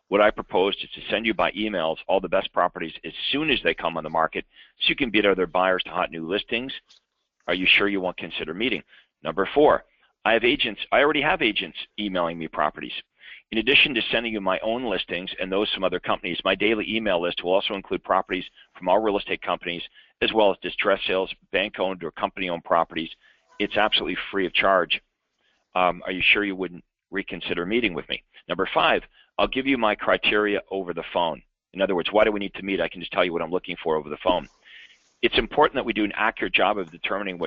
What I propose is to send you by emails all the best properties as soon as they come on the market so you can beat other buyers to hot new listings. Are you sure you won't consider meeting? Number 4, I already have agents emailing me properties. In addition to sending you my own listings and those from other companies, my daily email list will also include properties from all real estate companies as well as distress sales, bank-owned or company-owned properties. It's absolutely free of charge. Are you sure you wouldn't reconsider meeting with me? Number 5, I'll give you my criteria over the phone. In other words, why do we need to meet? I can just tell you what I'm looking for over the phone. It's important that we do an accurate job of determining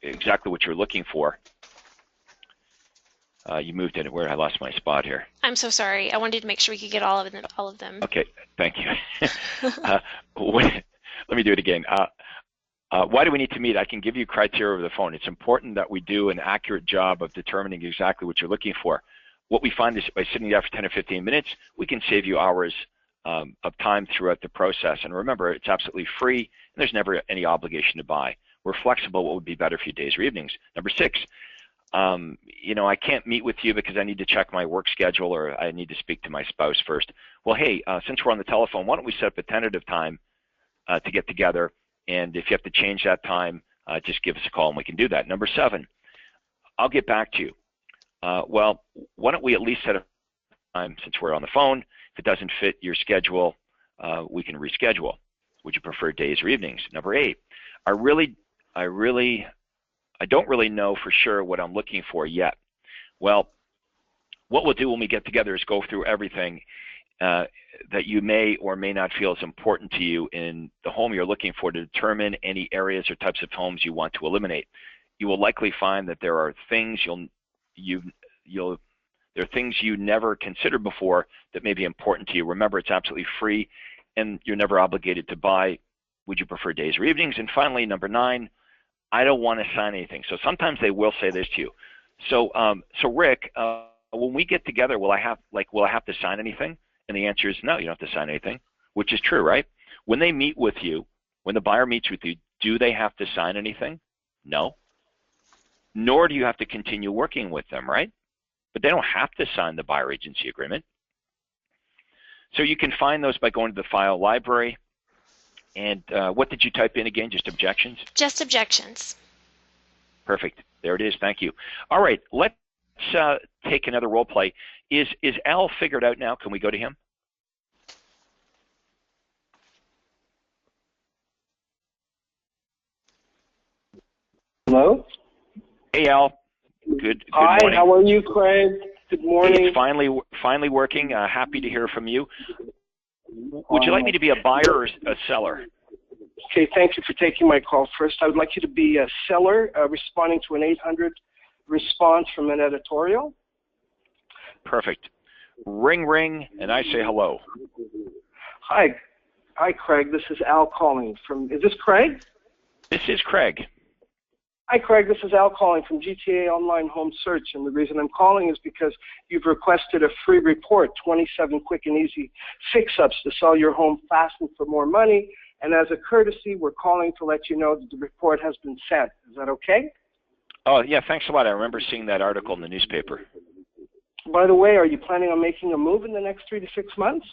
exactly what you're looking for. You moved in. Where I lost my spot here. I'm so sorry. I wanted to make sure we could get all of them. Okay, thank you. Let me do it again. Why do we need to meet? I can give you criteria over the phone. It's important that we do an accurate job of determining exactly what you're looking for. What we find is by sitting there for 10 or 15 minutes, we can save you hours of time throughout the process. And remember, it's absolutely free, and there's never any obligation to buy. We're flexible. What would be better for you, days or evenings? Number 6, I can't meet with you because I need to check my work schedule or I need to speak to my spouse first. Well, hey, since we're on the telephone, why don't we set up a tentative time to get together? And if you have to change that time, just give us a call and we can do that. Number 7, I'll get back to you. Well, why don't we at least set a time since we're on the phone? If it doesn't fit your schedule, we can reschedule. Would you prefer days or evenings? Number 8, I don't really know for sure what I'm looking for yet. Well, what we'll do when we get together is go through everything that you may or may not feel is important to you in the home you're looking for to determine any areas or types of homes you want to eliminate. You will likely find that there are things there are things you never considered before that may be important to you. Remember, it's absolutely free and you're never obligated to buy. Would you prefer days or evenings? And finally, number 9, I don't want to sign anything. So sometimes they will say this to you. So Rick, when we get together, will I have to sign anything? And the answer is no, you don't have to sign anything, which is true, right? When they meet with you, when the buyer meets with you, do they have to sign anything? No. Nor do you have to continue working with them, right? But they don't have to sign the buyer agency agreement. So you can find those by going to the file library. And what did you type in again? Just objections? Just objections. Perfect. There it is. Thank you. All right. Let's take another role play. Is Al figured out now? Can we go to him? Hello? Hey, Al. Good Hi, morning. how are you, Craig? Good morning. It's finally working. Happy to hear from you. Would you like me to be a buyer or a seller? Okay, thank you for taking my call. First, I would like you to be a seller responding to an 800 response from an editorial. Perfect. Ring, ring, and I say hello. Hi, Craig. This is Al calling from. Is this Craig? This is Craig. Hi, Craig. This is Al calling from GTA Online Home Search, and the reason I'm calling is because you've requested a free report, 27 quick and easy fix-ups to sell your home fast and for more money. And as a courtesy, we're calling to let you know that the report has been sent. Is that okay? Oh, yeah, thanks a lot. I remember seeing that article in the newspaper. By the way, are you planning on making a move in the next 3 to 6 months?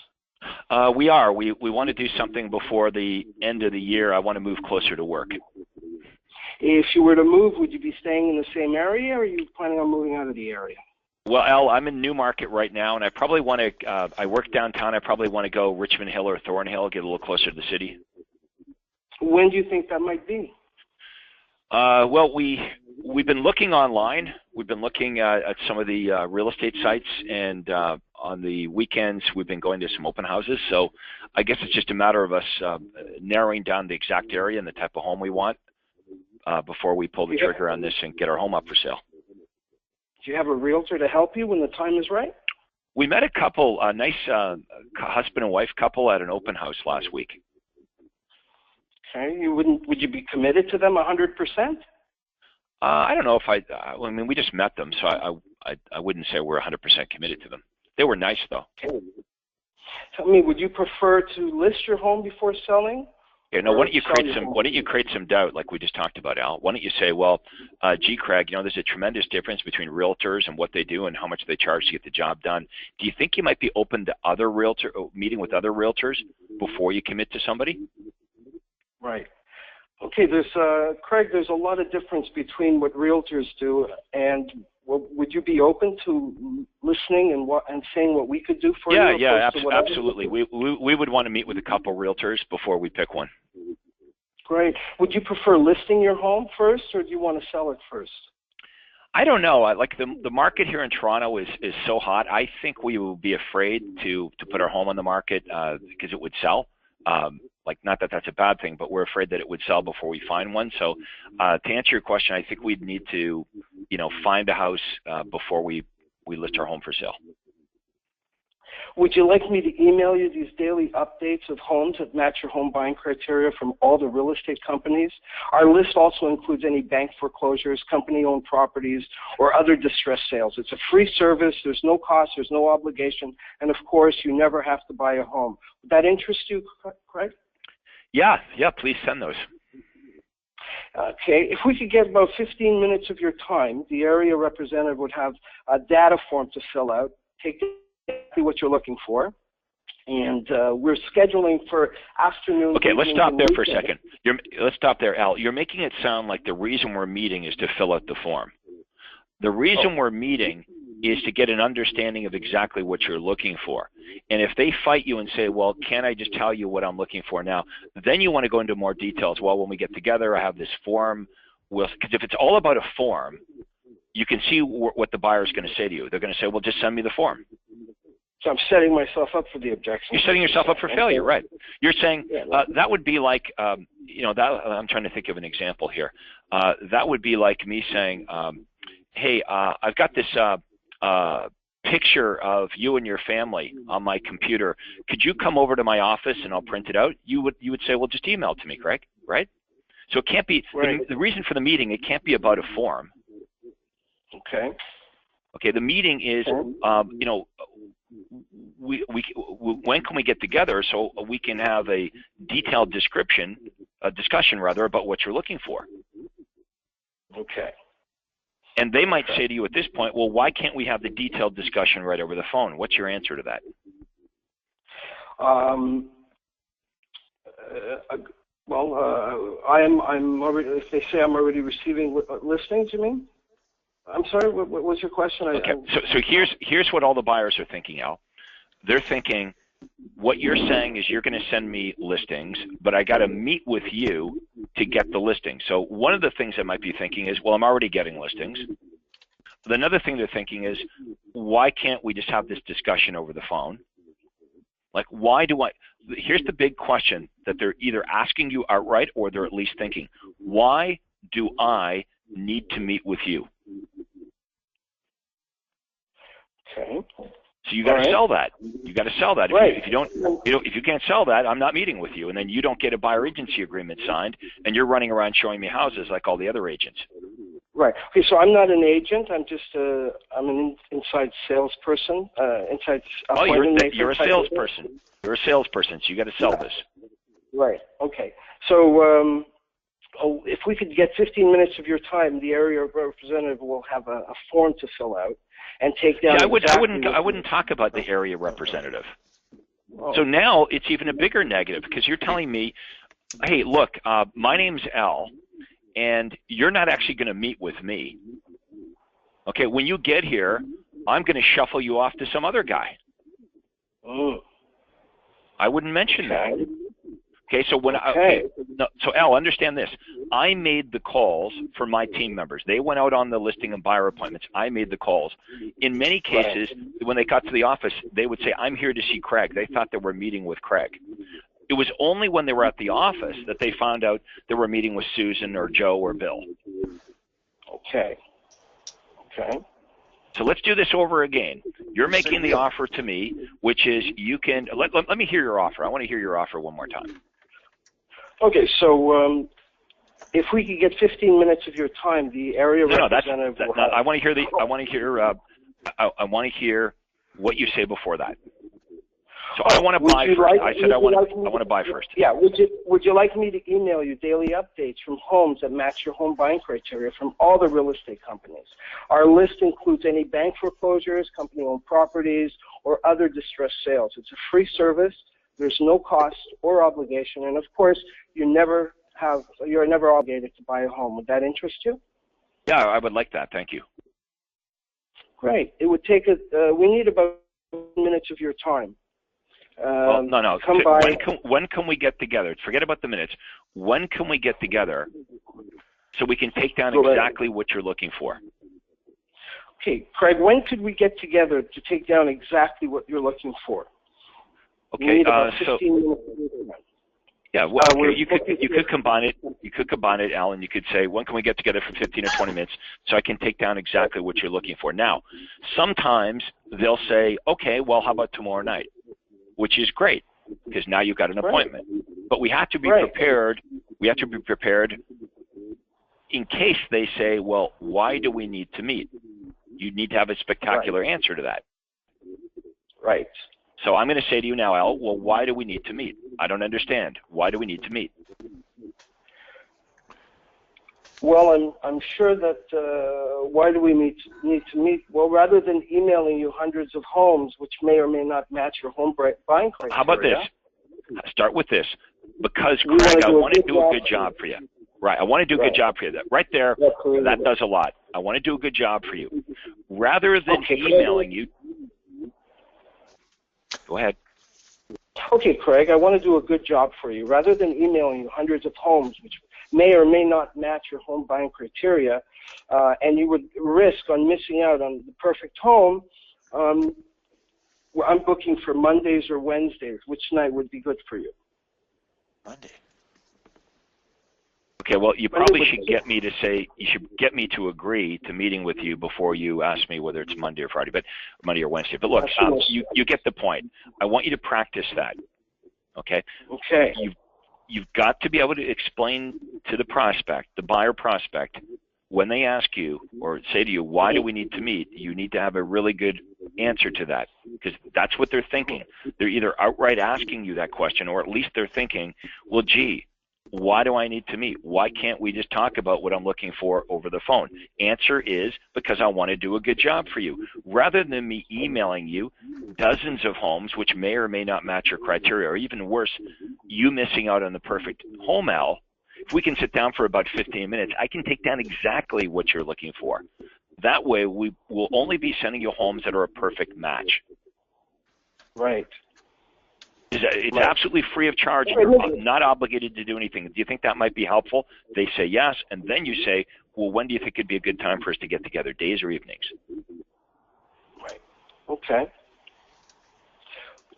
We are. We want to do something before the end of the year. I want to move closer to work. If you were to move, would you be staying in the same area, or are you planning on moving out of the area? Well, Al, I'm in Newmarket right now, and I probably want to, I work downtown. I probably want to go Richmond Hill or Thornhill, get a little closer to the city. When do you think that might be? Well, we we've been looking online. We've been looking at some of the real estate sites, and on the weekends we've been going to some open houses. So I guess it's just a matter of us narrowing down the exact area and the type of home we want before we pull the trigger on this and get our home up for sale. Do you have a realtor to help you when the time is right? We met a couple, a nice husband and wife couple at an open house last week. Okay, would you be committed to them 100%? I don't know if I mean, we just met them, so I wouldn't say we're 100% committed to them. They were nice, though. Okay. Tell me, would you prefer to list your home before selling? Yeah, no. Why don't you create some doubt, like we just talked about, Al? Why don't you say, well, gee, Craig, there's a tremendous difference between realtors and what they do and how much they charge to get the job done. Do you think you might be open to meeting with other realtors before you commit to somebody? Right. Okay, Craig, there's a lot of difference between what realtors do and would you be open to listening and saying what we could do for you? Yeah, absolutely. We would want to meet with a couple realtors before we pick one. Great. Would you prefer listing your home first, or do you want to sell it first? I don't know. Like the market here in Toronto is so hot. I think we would be afraid to put our home on the market because it would sell. Not that that's a bad thing, but we're afraid that it would sell before we find one. So to answer your question, I think we'd need to, find a house before we list our home for sale. Would you like me to email you these daily updates of homes that match your home buying criteria from all the real estate companies? Our list also includes any bank foreclosures, company-owned properties, or other distressed sales. It's a free service. There's no cost. There's no obligation. And, of course, you never have to buy a home. Would that interest you, Craig? Yeah, please send those. Okay, if we could get about 15 minutes of your time, the area representative would have a data form to fill out, take exactly what you're looking for, and we're scheduling for afternoon. Okay, let's stop there for a second. Let's stop there, Al. You're making it sound like the reason we're meeting is to fill out the form. The reason we're meeting is to get an understanding of exactly what you're looking for. And if they fight you and say, well, can't I just tell you what I'm looking for now? Then you want to go into more details. Well, when we get together, I have this form. Because if it's all about a form, you can see what the buyer is going to say to you. They're going to say, well, just send me the form. So I'm setting myself up for the objection. You're setting yourself up for failure, right? You're saying that would be like, I'm trying to think of an example here. That would be like me saying, hey, I've got this picture of you and your family on my computer. Could you come over to my office and I'll print it out? You would say, well, just email it to me, Craig, right? So it can't be, right. The reason for the meeting, it can't be about a form. Okay. Okay, the meeting is, when can we get together so we can have a detailed discussion about what you're looking for? Okay. And they might say to you at this point, well, why can't we have the detailed discussion right over the phone? What's your answer to that? I'm already, if they say I'm already receiving listings, you mean? I'm sorry, what was your question? Okay, so here's what all the buyers are thinking, Al. They're thinking, what you're saying is you're going to send me listings, but I got to meet with you to get the listing. So one of the things I might be thinking is, well, I'm already getting listings. Another thing they're thinking is, why can't we just have this discussion over the phone? Like, here's the big question that they're either asking you outright or they're at least thinking, why do I need to meet with you? Okay. So you got to sell that. You got to sell that. Right. If you can't sell that, I'm not meeting with you. And then you don't get a buyer agency agreement signed, and you're running around showing me houses like all the other agents. Right. Okay. So I'm not an agent. I'm just I'm an inside salesperson. You're a salesperson. You're a salesperson. So you got to sell this. Right. Okay. So if we could get 15 minutes of your time, the area representative will have a form to fill out and take down. Yeah, I wouldn't talk about the area representative. Oh. So now it's even a bigger negative because you're telling me, hey, look, my name's Al, and you're not actually going to meet with me. Okay, when you get here, I'm going to shuffle you off to some other guy. Oh. I wouldn't mention that. Okay, so so Al, understand this. I made the calls for my team members. They went out on the listing and buyer appointments. I made the calls. In many cases, when they got to the office, they would say, I'm here to see Craig. They thought they were meeting with Craig. It was only when they were at the office that they found out they were meeting with Susan or Joe or Bill. Okay. So let's do this over again. You're making the offer to me, which is you can, let me hear your offer. I want to hear your offer one more time. Okay, so if we could get 15 minutes of your time, the area representative will have... I want to hear what you say before that. So I want to buy first. I said I want to buy first. Yeah. Would you like me to email you daily updates from homes that match your home buying criteria from all the real estate companies? Our list includes any bank foreclosures, company-owned properties, or other distressed sales. It's a free service. There's no cost or obligation, and of course, you're never obligated to buy a home. Would that interest you? Yeah, I would like that. Thank you. Great. It would take we need about minutes of your time. Well, no. When can we get together? Forget about the minutes. When can we get together so we can take down exactly what you're looking for? Okay, Craig, when could we get together to take down exactly what you're looking for? Okay, so... Yeah, well, okay, you could combine it. You could combine it, Alan. You could say, when can we get together for 15 or 20 minutes so I can take down exactly what you're looking for? Now, sometimes they'll say, okay, well, how about tomorrow night? Which is great, because now you've got an appointment. But we have to be prepared. We have to be prepared in case they say, well, why do we need to meet? You need to have a spectacular answer to that. Right. So I'm going to say to you now, Al, well, why do we need to meet? I don't understand. Why do we need to meet? Well, I'm sure that why do we need to meet? Well, rather than emailing you hundreds of homes, which may or may not match your home buying criteria. How about this? Start with this. Because, Craig, I want to do a good job for you. Right. I want to do a good job for you. Right there, that does a lot. I want to do a good job for you. Rather than emailing you. Go ahead. Okay, Craig, I want to do a good job for you. Rather than emailing you hundreds of homes, which may or may not match your home buying criteria, and you would risk on missing out on the perfect home, I'm booking for Mondays or Wednesdays. Which night would be good for you? Monday. Okay, well, you probably should get me to say, you should get me to agree to meeting with you before you ask me whether it's Monday or Friday, but Monday or Wednesday. But look, you get the point. I want you to practice that, okay? Okay. You've got to be able to explain to the prospect, the buyer prospect, when they ask you or say to you, why do we need to meet, you need to have a really good answer to that, because that's what they're thinking. They're either outright asking you that question, or at least they're thinking, well, gee, why do I need to meet? Why can't we just talk about what I'm looking for over the phone? Answer is because I want to do a good job for you. Rather than me emailing you dozens of homes which may or may not match your criteria, or even worse, you missing out on the perfect home, Al, if we can sit down for about 15 minutes, I can take down exactly what you're looking for. That way, we will only be sending you homes that are a perfect match. Right. It's absolutely free of charge. You're not obligated to do anything. Do you think that might be helpful? They say yes, and then you say, well, when do you think it'd be a good time for us to get together, days or evenings? Right. Okay.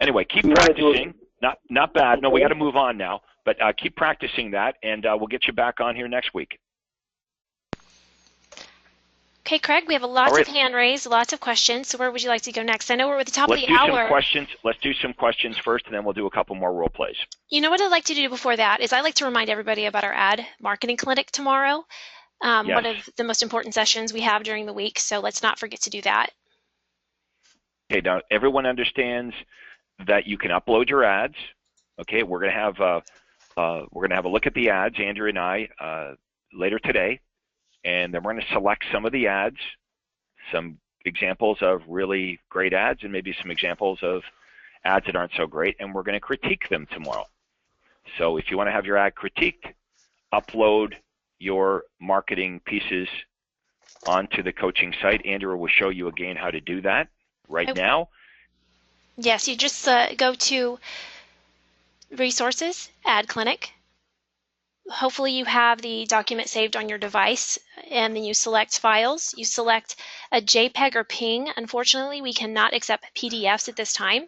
Anyway, keep practicing. Not bad. No, we got to move on now, but keep practicing that, and we'll get you back on here next week. Okay, Craig, we have lots of hand raised, lots of questions. So where would you like to go next? I know we're at the top of the hour. Let's do some questions first, and then we'll do a couple more role plays. You know what I'd like to do before that is I'd like to remind everybody about our ad marketing clinic tomorrow. Yes. One of the most important sessions we have during the week. So let's not forget to do that. Okay, now everyone understands that you can upload your ads. Okay, we're gonna have a look at the ads, Andrew and I, later today. And then we're going to select some of the ads, some examples of really great ads, and maybe some examples of ads that aren't so great, and we're going to critique them tomorrow. So if you want to have your ad critiqued, upload your marketing pieces onto the coaching site. Andrew will show you again how to do that now. Yes, you just go to Resources, Ad Clinic, hopefully you have the document saved on your device, and then you select files. You select a JPEG or PNG. Unfortunately, we cannot accept PDFs at this time.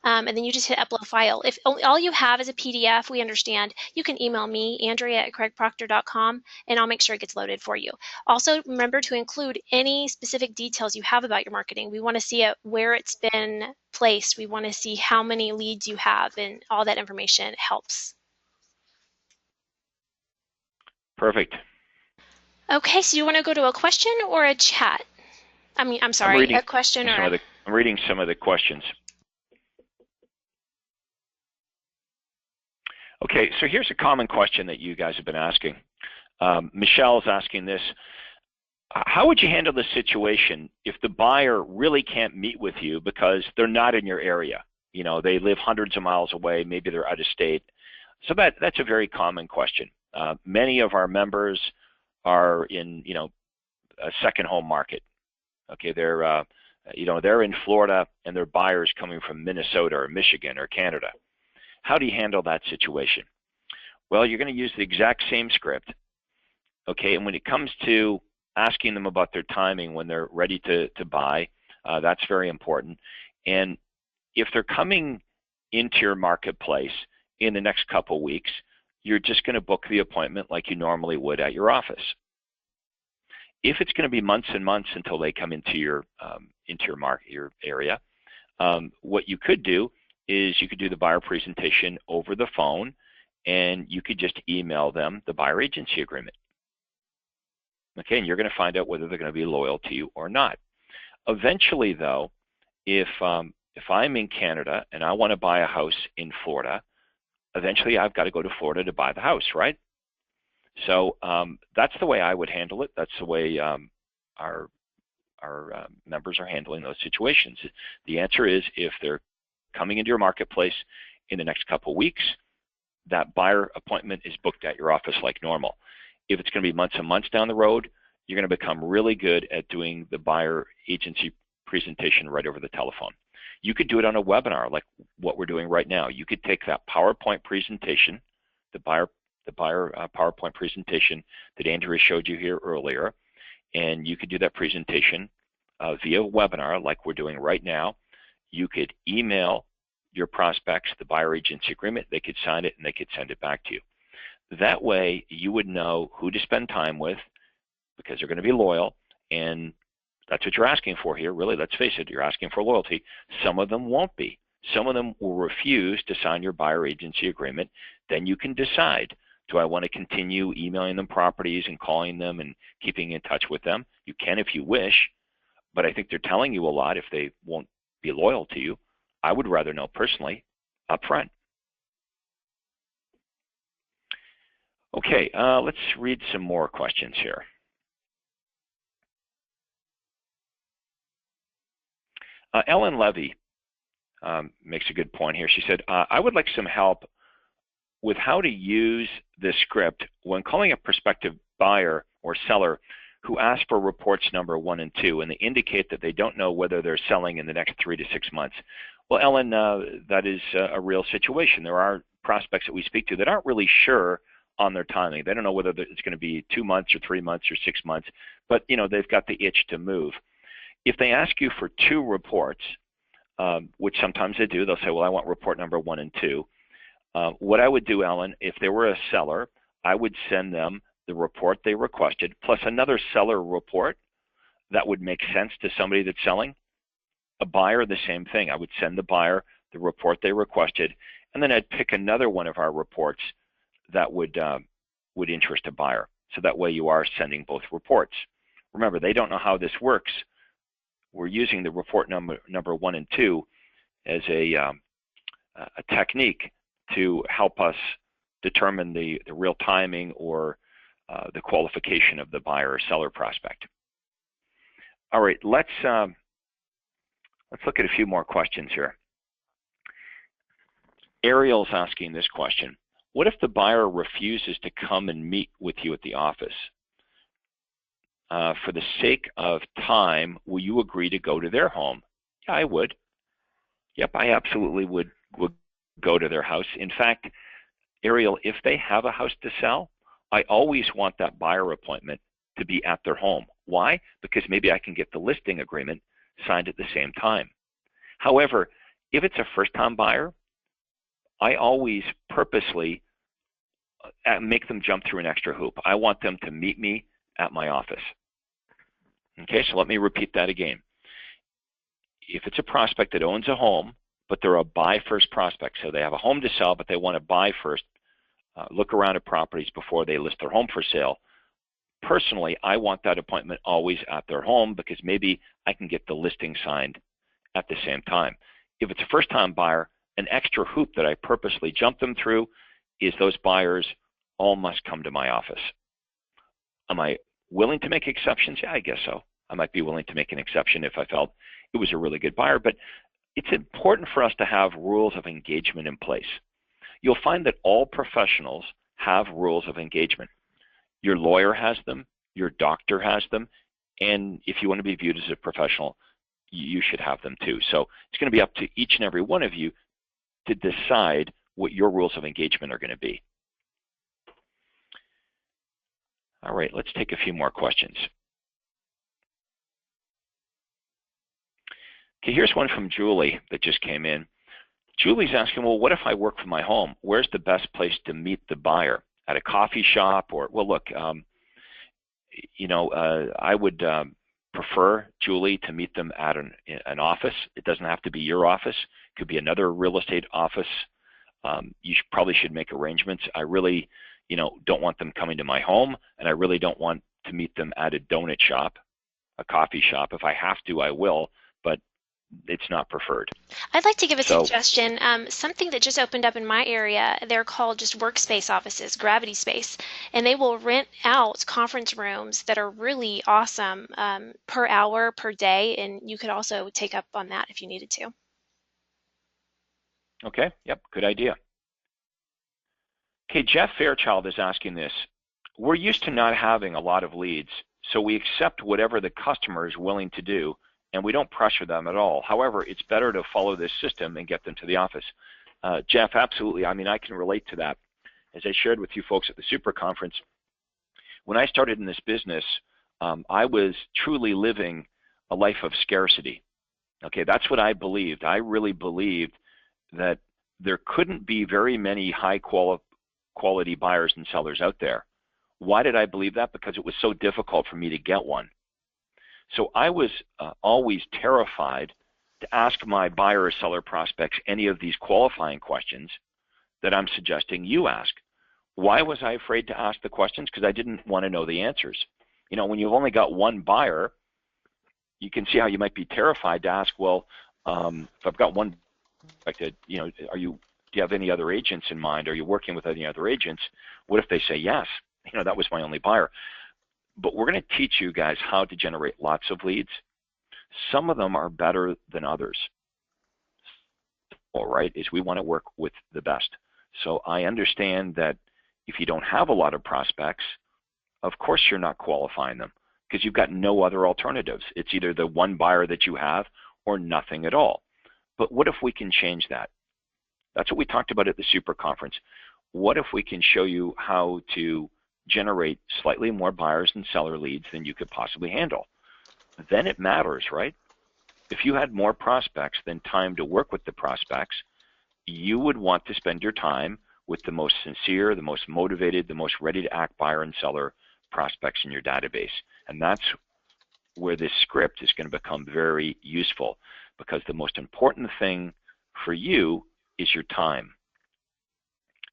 And then you just hit upload file. If all you have is a PDF, we understand. You can email me, Andrea@craigproctor.com, and I'll make sure it gets loaded for you. Also, remember to include any specific details you have about your marketing. We want to see it, where it's been placed. We want to see how many leads you have, and all that information helps. Perfect. Okay, so you want to go to a question or a chat? I'm sorry, a question or I'm reading some of the questions. Okay, so here's a common question that you guys have been asking. Michelle's asking this. How would you handle the situation if the buyer really can't meet with you because they're not in your area? You know, they live hundreds of miles away, maybe they're out of state. So that's a very common question. Many of our members are in, a second home market. Okay, they're, they're in Florida and their buyers coming from Minnesota or Michigan or Canada. How do you handle that situation? Well, you're going to use the exact same script. Okay, and when it comes to asking them about their timing when they're ready to buy, that's very important. And if they're coming into your marketplace in the next couple of weeks, you're just going to book the appointment like you normally would at your office. If it's going to be months and months until they come into your area, what you could do is you could do the buyer presentation over the phone, and you could just email them the buyer agency agreement. Okay, and you're going to find out whether they're going to be loyal to you or not. Eventually, though, if I'm in Canada and I want to buy a house in Florida, eventually I've got to go to Florida to buy the house, right? So that's the way I would handle it. That's the way our members are handling those situations. The answer is, if they're coming into your marketplace in the next couple of weeks, that buyer appointment is booked at your office like normal. If it's going to be months and months down the road, you're going to become really good at doing the buyer agency presentation right over the telephone. You could do it on a webinar like what we're doing right now. You could take that PowerPoint presentation, the buyer PowerPoint presentation that Andrea showed you here earlier, and you could do that presentation via webinar like we're doing right now. You could email your prospects the buyer agency agreement, they could sign it, and they could send it back to you. That way, you would know who to spend time with because they're going to be loyal, and that's what you're asking for here. Really, let's face it, you're asking for loyalty. Some of them won't be. Some of them will refuse to sign your buyer agency agreement. Then you can decide, do I want to continue emailing them properties and calling them and keeping in touch with them? You can if you wish, but I think they're telling you a lot if they won't be loyal to you. I would rather know personally up front. Okay, let's read some more questions here. Ellen Levy makes a good point here. She said, I would like some help with how to use this script when calling a prospective buyer or seller who asks for reports number 1 and 2, and they indicate that they don't know whether they're selling in the next 3 to 6 months. Well, Ellen, that is a real situation. There are prospects that we speak to that aren't really sure on their timing. They don't know whether it's going to be 2 months or 3 months or 6 months, but they've got the itch to move. If they ask you for 2 reports, which sometimes they do, they'll say, well, I want report number 1 and 2. What I would do, Ellen, if they were a seller, I would send them the report they requested plus another seller report that would make sense to somebody that's selling. A buyer, the same thing. I would send the buyer the report they requested, and then I'd pick another one of our reports that would interest a buyer. So that way you are sending both reports. Remember, they don't know how this works. We're using the report number 1 and 2 as a technique to help us determine the real timing or the qualification of the buyer or seller prospect. All right, let's look at a few more questions here. Ariel's asking this question. What if the buyer refuses to come and meet with you at the office? For the sake of time, will you agree to go to their home? Yeah, I would. Yep, I absolutely would go to their house. In fact, Ariel, if they have a house to sell, I always want that buyer appointment to be at their home. Why? Because maybe I can get the listing agreement signed at the same time. However, if it's a first-time buyer, I always purposely make them jump through an extra hoop. I want them to meet me at my office. Okay, so let me repeat that again. If it's a prospect that owns a home, but they're a buy first prospect, so they have a home to sell, but they want to buy first, look around at properties before they list their home for sale. Personally, I want that appointment always at their home because maybe I can get the listing signed at the same time. If it's a first-time buyer, an extra hoop that I purposely jump them through is those buyers all must come to my office. Am I willing to make exceptions? Yeah, I guess so. I might be willing to make an exception if I felt it was a really good buyer, but it's important for us to have rules of engagement in place. You'll find that all professionals have rules of engagement. Your lawyer has them, your doctor has them, and if you want to be viewed as a professional, you should have them too. So it's going to be up to each and every one of you to decide what your rules of engagement are going to be. All right, let's take a few more questions. Okay, here's one from Julie that just came in. Julie's asking, well, what if I work from my home? Where's the best place to meet the buyer? At a coffee shop? Or, well, look, I would prefer, Julie, to meet them at an office. It doesn't have to be your office. It could be another real estate office. You probably should make arrangements. I really, don't want them coming to my home, and I really don't want to meet them at a donut shop, a coffee shop. If I have to, I will, but it's not preferred. I'd like to give a suggestion. Something that just opened up in my area, they're called just workspace offices, Gravity Space, and they will rent out conference rooms that are really awesome per hour, per day, and you could also take up on that if you needed to. Okay, yep, good idea. Okay, Jeff Fairchild is asking this. We're used to not having a lot of leads, so we accept whatever the customer is willing to do, and we don't pressure them at all. However, it's better to follow this system and get them to the office. Jeff, absolutely. I mean, I can relate to that. As I shared with you folks at the Super Conference, when I started in this business, I was truly living a life of scarcity. Okay, that's what I believed. I really believed that there couldn't be very many high quality buyers and sellers out there. Why did I believe that? Because it was so difficult for me to get one. So I was always terrified to ask my buyer or seller prospects any of these qualifying questions that I'm suggesting you ask. Why was I afraid to ask the questions? Because I didn't want to know the answers. When you've only got one buyer, you can see how you might be terrified to ask, well, if I've got one, do you have any other agents in mind? Are you working with any other agents? What if they say yes? That was my only buyer. But we're going to teach you guys how to generate lots of leads. Some of them are better than others. All right, is we want to work with the best. So I understand that if you don't have a lot of prospects, of course you're not qualifying them because you've got no other alternatives. It's either the one buyer that you have or nothing at all. But what if we can change that? That's what we talked about at the Super Conference. What if we can show you how to generate slightly more buyers and seller leads than you could possibly handle? Then it matters, right? If you had more prospects than time to work with the prospects, you would want to spend your time with the most sincere, the most motivated, the most ready to act buyer and seller prospects in your database. And that's where this script is going to become very useful, because the most important thing for you is your time.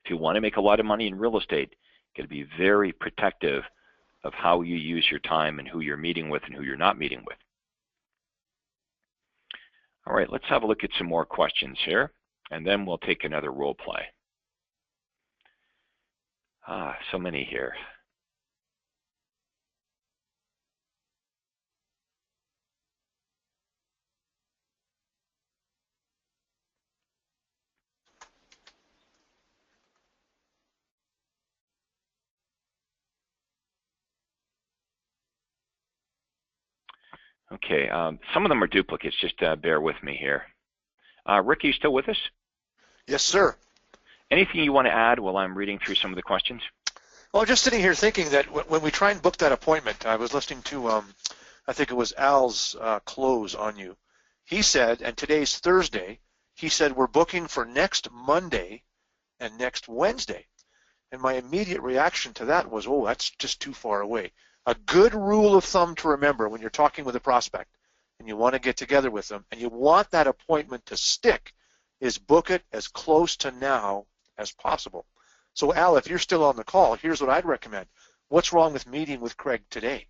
If you want to make a lot of money in real estate, you've got to be very protective of how you use your time and who you're meeting with and who you're not meeting with. All right, let's have a look at some more questions here, and then we'll take another role play. So many here. Okay, some of them are duplicates. Just bear with me here. Rick, are you still with us? Yes, sir. Anything you want to add while I'm reading through some of the questions? Well, I'm just sitting here thinking that when we try and book that appointment, I was listening to, I think it was Al's close on you. He said, and today's Thursday, he said, we're booking for next Monday and next Wednesday. And my immediate reaction to that was, oh, that's just too far away. A good rule of thumb to remember when you're talking with a prospect and you want to get together with them and you want that appointment to stick is book it as close to now as possible. So Al, if you're still on the call, here's what I'd recommend. What's wrong with meeting with Craig today?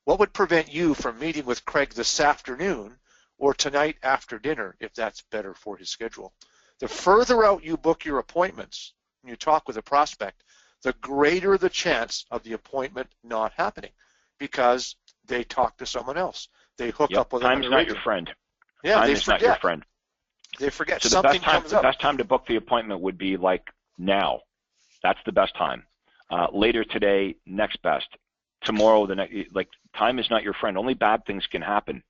What would prevent you from meeting with Craig this afternoon or tonight after dinner if that's better for his schedule? The further out you book your appointments, when you talk with a prospect, the greater the chance of the appointment not happening because they talk to someone else. They hook up with Time's not your friend. Yeah, Time they is forget. not your friend. They forget. So Something comes up. The best time to book the appointment would be like now. That's the best time. Later today, next best. Tomorrow, the next. Like, time is not your friend. Only bad things can happen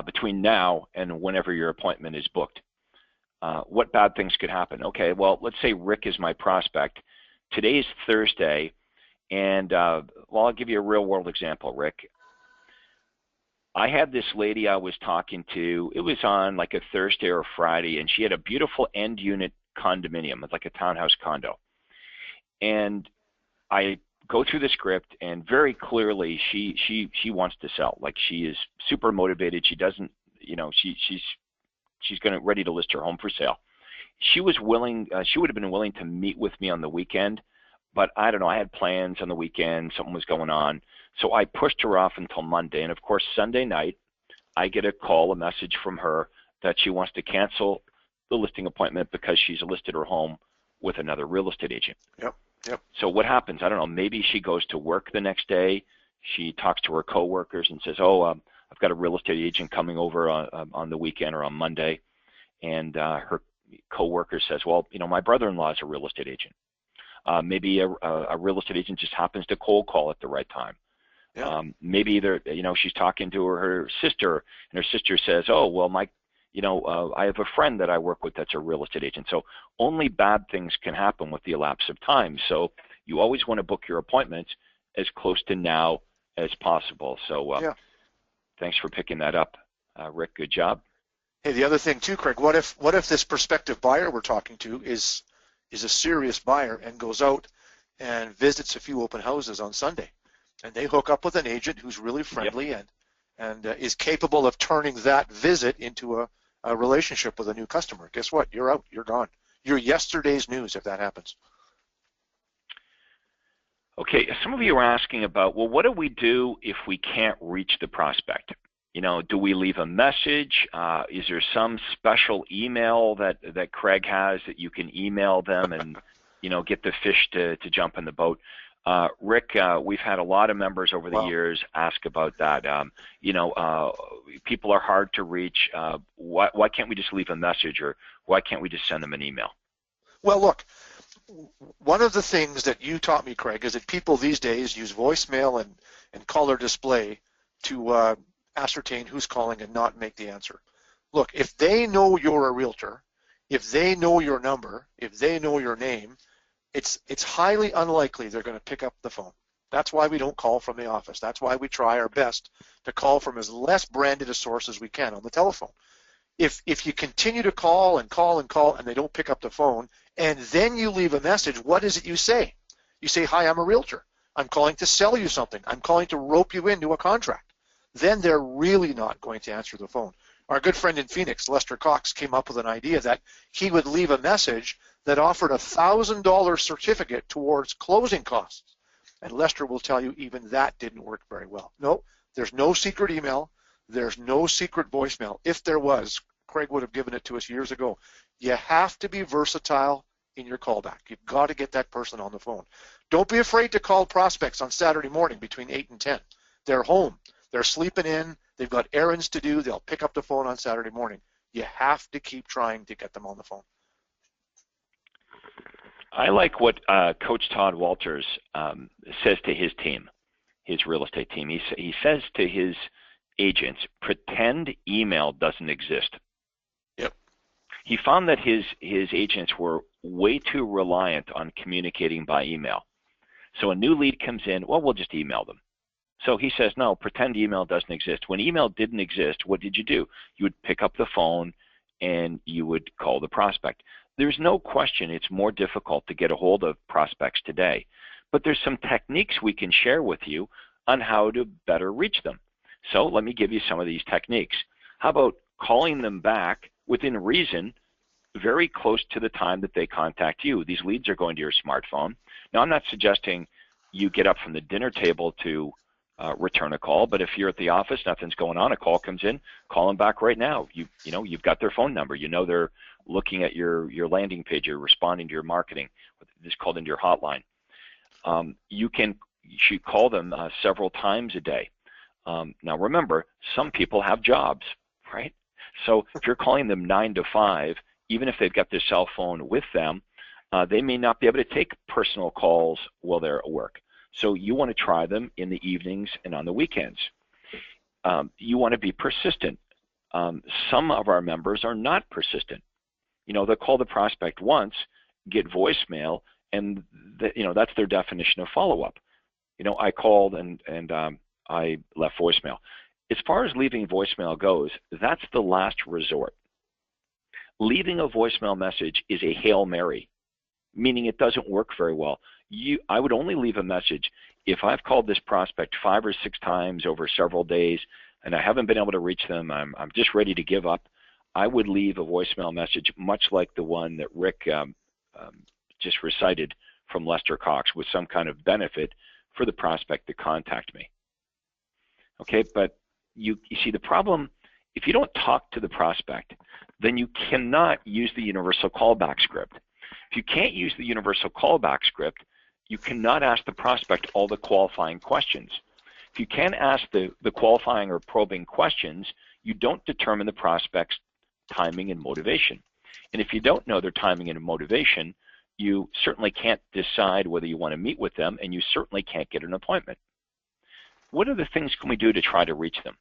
between now and whenever your appointment is booked. What bad things could happen? Okay, well, let's say Rick is my prospect. Today's Thursday, and well, I'll give you a real-world example, Rick. I had this lady I was talking to. It was on like a Thursday or a Friday, and she had a beautiful end-unit condominium. It's like a townhouse condo. And I go through the script, and very clearly she wants to sell. Like, she is super motivated. She doesn't, you know, she's ready to list her home for sale. She was willing. She would have been willing to meet with me on the weekend, but I don't know. I had plans on the weekend. Something was going on, so I pushed her off until Monday. And of course, Sunday night, I get a message from her that she wants to cancel the listing appointment because she's listed her home with another real estate agent. Yep. So what happens? I don't know. Maybe she goes to work the next day. She talks to her coworkers and says, "Oh, I've got a real estate agent coming over on the weekend or on Monday," and her coworker says, "Well, you know, my brother-in-law is a real estate agent." Maybe a real estate agent just happens to cold call at the right time. Yeah. Maybe she's talking to her sister, and her sister says, "Oh, well, I have a friend that I work with that's a real estate agent." So only bad things can happen with the elapse of time. So you always want to book your appointments as close to now as possible. So thanks for picking that up, Rick. Good job. Hey, the other thing too, Craig, what if this prospective buyer we're talking to is a serious buyer and goes out and visits a few open houses on Sunday, and they hook up with an agent who's really friendly and is capable of turning that visit into a relationship with a new customer? Guess what? You're out. You're gone. You're yesterday's news if that happens. Okay, some of you are asking about, well, what do we do if we can't reach the prospect? You know, do we leave a message? Is there some special email that Craig has that you can email them and, you know, get the fish to jump in the boat? Rick, we've had a lot of members over the years ask about that. People are hard to reach. Why can't we just leave a message, or why can't we just send them an email? Well, look, one of the things that you taught me, Craig, is that people these days use voicemail and caller display to ascertain who's calling and not make the answer. Look, if they know you're a realtor, if they know your number, if they know your name, it's highly unlikely they're going to pick up the phone. That's why we don't call from the office. That's why we try our best to call from as less branded a source as we can on the telephone. If you continue to call and call and call and they don't pick up the phone, and then you leave a message, what is it you say? You say, "Hi, I'm a realtor. I'm calling to sell you something. I'm calling to rope you into a contract." Then they're really not going to answer the phone. Our good friend in Phoenix, Lester Cox, came up with an idea that he would leave a message that offered a $1,000 certificate towards closing costs. And Lester will tell you even that didn't work very well. No, there's no secret email. There's no secret voicemail. If there was, Craig would have given it to us years ago. You have to be versatile in your callback. You've got to get that person on the phone. Don't be afraid to call prospects on Saturday morning between 8 and 10. They're home. They're sleeping in. They've got errands to do. They'll pick up the phone on Saturday morning. You have to keep trying to get them on the phone. I like what Coach Todd Walters says to his team, his real estate team. He says to his agents, pretend email doesn't exist. Yep. He found that his agents were way too reliant on communicating by email. So a new lead comes in, well, we'll just email them. So he says, no, pretend email doesn't exist. When email didn't exist, what did you do? You would pick up the phone and you would call the prospect. There's no question it's more difficult to get a hold of prospects today, but there's some techniques we can share with you on how to better reach them. So let me give you some of these techniques. How about calling them back within reason, very close to the time that they contact you? These leads are going to your smartphone. Now, I'm not suggesting you get up from the dinner table to return a call, but if you're at the office, nothing's going on, a call comes in, call them back right now. You've got their phone number. You know they're looking at your landing page, you're responding to your marketing. This is called into your hotline. You should call them several times a day. Now remember, some people have jobs, right? So if you're calling them 9 to 5, even if they've got their cell phone with them, they may not be able to take personal calls while they're at work. So you want to try them in the evenings and on the weekends. You want to be persistent. Some of our members are not persistent. They'll call the prospect once, get voicemail, and that's their definition of follow-up. I called and I left voicemail. As far as leaving voicemail goes, that's the last resort. Leaving a voicemail message is a Hail Mary, meaning it doesn't work very well. I would only leave a message if I've called this prospect 5 or 6 times over several days and I haven't been able to reach them, I'm just ready to give up. I would leave a voicemail message much like the one that Rick just recited from Lester Cox, with some kind of benefit for the prospect to contact me. Okay, but you see the problem, if you don't talk to the prospect, then you cannot use the universal callback script. If you can't use the universal callback script, you cannot ask the prospect all the qualifying questions. If you can't ask the qualifying or probing questions, you don't determine the prospect's timing and motivation. And if you don't know their timing and motivation, you certainly can't decide whether you want to meet with them, and you certainly can't get an appointment. What other things can we do to try to reach them?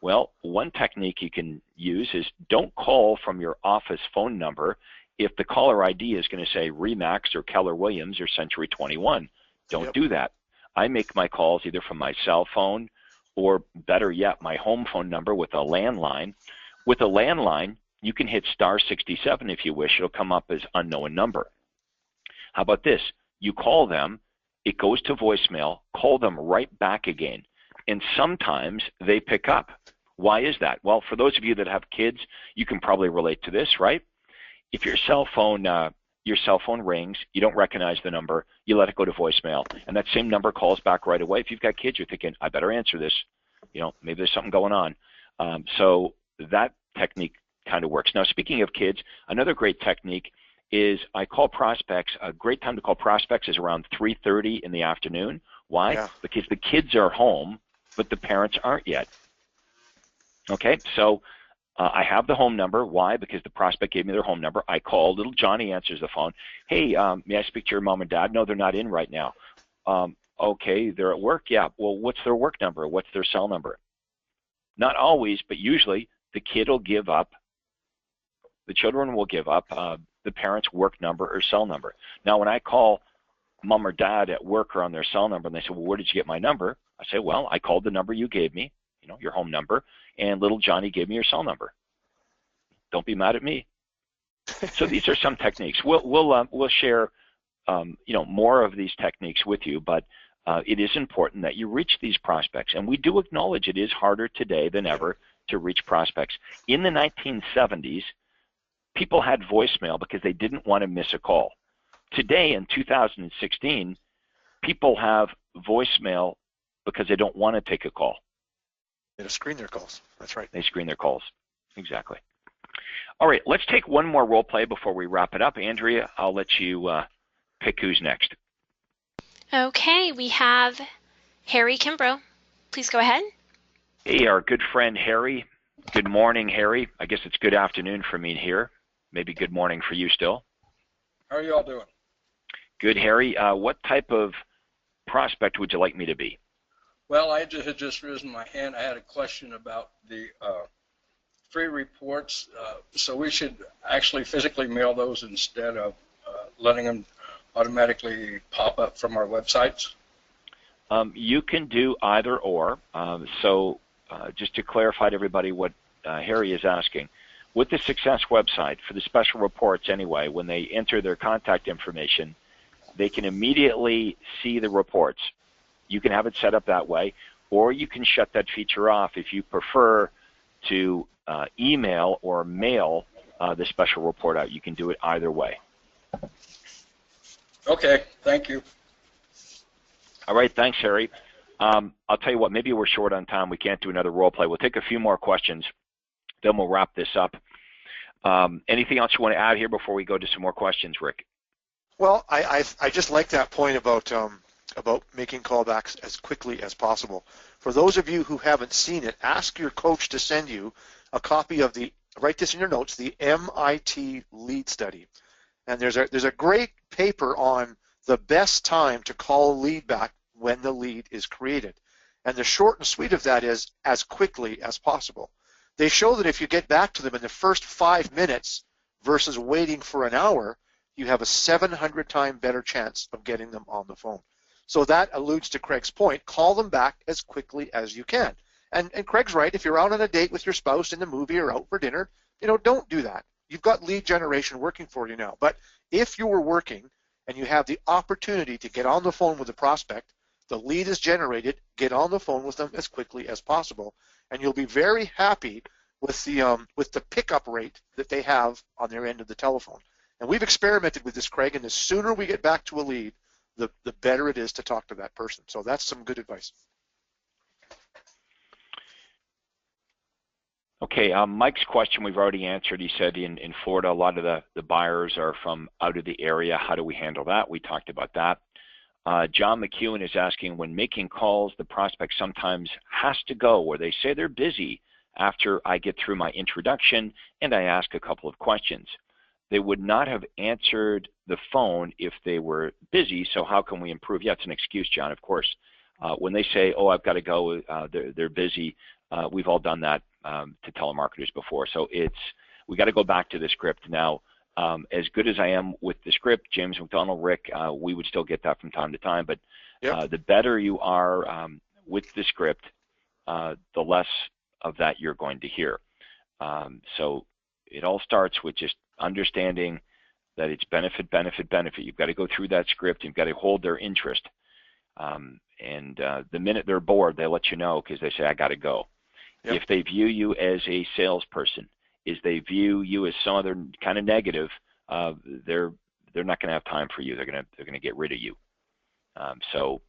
Well, one technique you can use is don't call from your office phone number if the caller ID is going to say Remax or Keller Williams or Century 21. Don't do that. I make my calls either from my cell phone or, better yet, my home phone number with a landline. With a landline, you can hit *67 if you wish. It'll come up as unknown number. How about this? You call them, it goes to voicemail, call them right back again, and sometimes they pick up. Why is that? Well, for those of you that have kids, you can probably relate to this, right? If your cell phone rings, you don't recognize the number, you let it go to voicemail, and that same number calls back right away. If you've got kids, you're thinking, I better answer this. Maybe there's something going on. So that technique kind of works. Now, speaking of kids, another great technique is I call prospects. A great time to call prospects is around 3:30 in the afternoon. Why? Yeah. Because the kids are home, but the parents aren't yet. Okay, so I have the home number. Why? Because the prospect gave me their home number. I call. Little Johnny answers the phone. Hey, may I speak to your mom and dad? No, they're not in right now. Okay, they're at work. Yeah. Well, what's their work number? What's their cell number? Not always, but usually the kid will give up. The children will give up the parent's work number or cell number. Now, when I call mom or dad at work or on their cell number, and they say, well, where did you get my number? I say, well, I called the number you gave me, your home number, and little Johnny gave me your cell number. Don't be mad at me. So these are some techniques. We'll share more of these techniques with you, but it is important that you reach these prospects, and we do acknowledge it is harder today than ever to reach prospects. In the 1970s, people had voicemail because they didn't want to miss a call. Today, in 2016, people have voicemail because they don't want to take a call. They screen their calls. That's right. They screen their calls. Exactly. All right, let's take one more role play before we wrap it up. Andrea, I'll let you pick who's next. Okay, we have Harry Kimbrough. Please go ahead. Hey, our good friend Harry. Good morning, Harry. I guess it's good afternoon for me here. Maybe good morning for you still. How are you all doing? Good, Harry. What type of prospect would you like me to be? Well, I had just risen my hand. I had a question about the free reports, so we should actually physically mail those instead of letting them automatically pop up from our websites? You can do either or. Just to clarify to everybody what Harry is asking, with the Success website, for the special reports anyway, when they enter their contact information, they can immediately see the reports. You can have it set up that way, or you can shut that feature off if you prefer to email or mail the special report out. You can do it either way. Okay, thank you. All right, thanks, Harry. I'll tell you what, maybe we're short on time. We can't do another role play. We'll take a few more questions, then we'll wrap this up. Anything else you want to add here before we go to some more questions, Rick? Well, I just like that point about making callbacks as quickly as possible. For those of you who haven't seen it, ask your coach to send you a copy of write this in your notes, the MIT lead study. And there's a great paper on the best time to call a lead back when the lead is created. And the short and sweet of that is as quickly as possible. They show that if you get back to them in the first 5 minutes versus waiting for an hour, you have a 700 times better chance of getting them on the phone. So that alludes to Craig's point. Call them back as quickly as you can. And Craig's right. If you're out on a date with your spouse in a movie or out for dinner, don't do that. You've got lead generation working for you now. But if you were working and you have the opportunity to get on the phone with a prospect, the lead is generated, get on the phone with them as quickly as possible, and you'll be very happy with the pickup rate that they have on their end of the telephone. And we've experimented with this, Craig, and the sooner we get back to a lead, the better it is to talk to that person. So that's some good advice. Okay, Mike's question we've already answered. He said in Florida, a lot of the buyers are from out of the area. How do we handle that? We talked about that. John McEwen is asking, when making calls, the prospect sometimes has to go where they say they're busy after I get through my introduction and I ask a couple of questions. They would not have answered the phone if they were busy, so how can we improve? Yeah, it's an excuse, John, of course. When they say, oh, I've got to go, they're busy, we've all done that to telemarketers before. So we got to go back to the script. Now, as good as I am with the script, James McDonald, Rick, we would still get that from time to time, but yep. The better you are with the script, the less of that you're going to hear. So it all starts with just understanding that it's benefit, benefit, benefit. You've got to go through that script. You've got to hold their interest. And the minute they're bored, they let you know because they say, I got to go. Yep. If they view you as a salesperson, if they view you as some other kind of negative, they're not going to have time for you. They're going to get rid of you. So,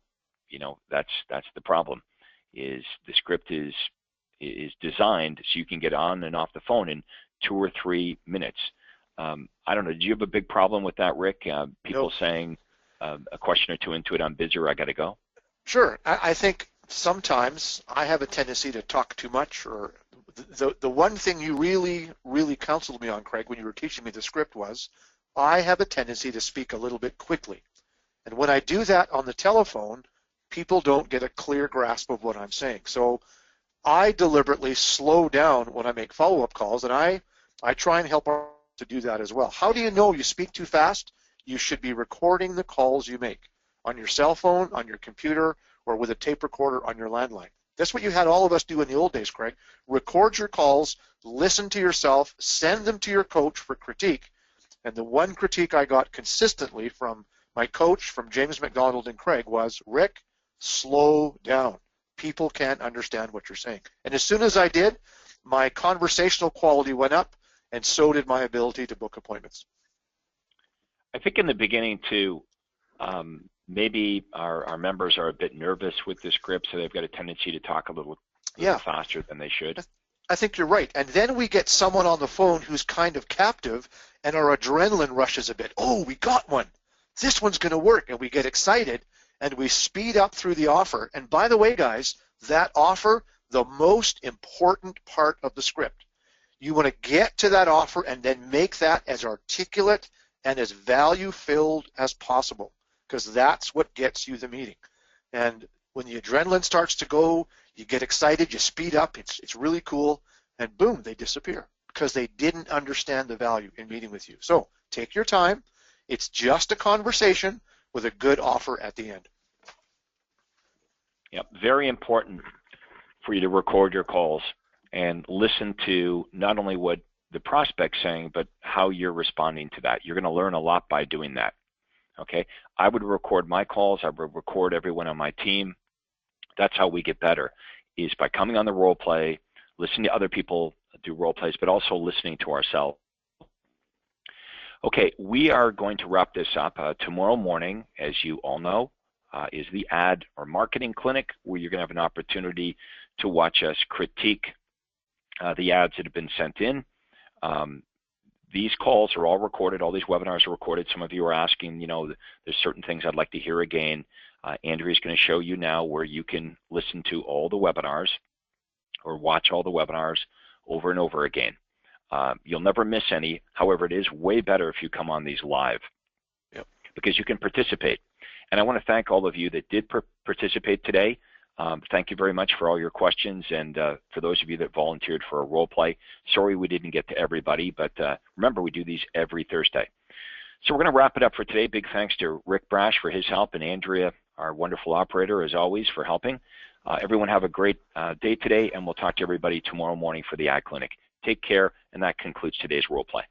that's the problem. Is the script is designed so you can get on and off the phone in 2 or 3 minutes. I don't know. Do you have a big problem with that, Rick? People Nope. saying a question or two into it, I'm busy or I got to go? Sure. I think sometimes I have a tendency to talk too much. Or the one thing you really, really counseled me on, Craig, when you were teaching me the script was I have a tendency to speak a little bit quickly. And when I do that on the telephone, people don't get a clear grasp of what I'm saying. So I deliberately slow down when I make follow-up calls, and I try and help to do that as well. How do you know you speak too fast? You should be recording the calls you make on your cell phone, on your computer, or with a tape recorder on your landline. That's what you had all of us do in the old days, Craig. Record your calls, listen to yourself, send them to your coach for critique. And the one critique I got consistently from my coach, from James McDonald and Craig, was, Rick, slow down. People can't understand what you're saying. And as soon as I did, my conversational quality went up, and so did my ability to book appointments. I think in the beginning, too, maybe our members are a bit nervous with the script, so they've got a tendency to talk a little faster than they should. I think you're right. And then we get someone on the phone who's kind of captive, and our adrenaline rushes a bit. Oh, we got one. This one's going to work. And we get excited, and we speed up through the offer. And by the way, guys, that offer, the most important part of the script. You want to get to that offer and then make that as articulate and as value-filled as possible, because that's what gets you the meeting. And when the adrenaline starts to go, you get excited, you speed up, it's really cool, and boom, they disappear because they didn't understand the value in meeting with you. So take your time. It's just a conversation with a good offer at the end. Yep, very important for you to record your calls and listen to not only what the prospect's saying, but how you're responding to that. You're going to learn a lot by doing that. Okay, I would record my calls. I would record everyone on my team. That's how we get better, is by coming on the role play, listening to other people do role plays, but also listening to ourselves. Okay, we are going to wrap this up. Tomorrow morning, as you all know, is the ad or marketing clinic, where you're going to have an opportunity to watch us critique the ads that have been sent in. These calls are all recorded. All these webinars are recorded. Some of you are asking, there's certain things I'd like to hear again. Andrea's going to show you now where you can listen to all the webinars or watch all the webinars over and over again. You'll never miss any. However, it is way better if you come on these live, because you can participate. And I want to thank all of you that did participate today. Thank you very much for all your questions, and for those of you that volunteered for a role play. Sorry we didn't get to everybody, but remember, we do these every Thursday. So we're going to wrap it up for today. Big thanks to Rick Brash for his help, and Andrea, our wonderful operator, as always, for helping. Everyone have a great day today, and we'll talk to everybody tomorrow morning for the Ad Clinic. Take care, and that concludes today's role play.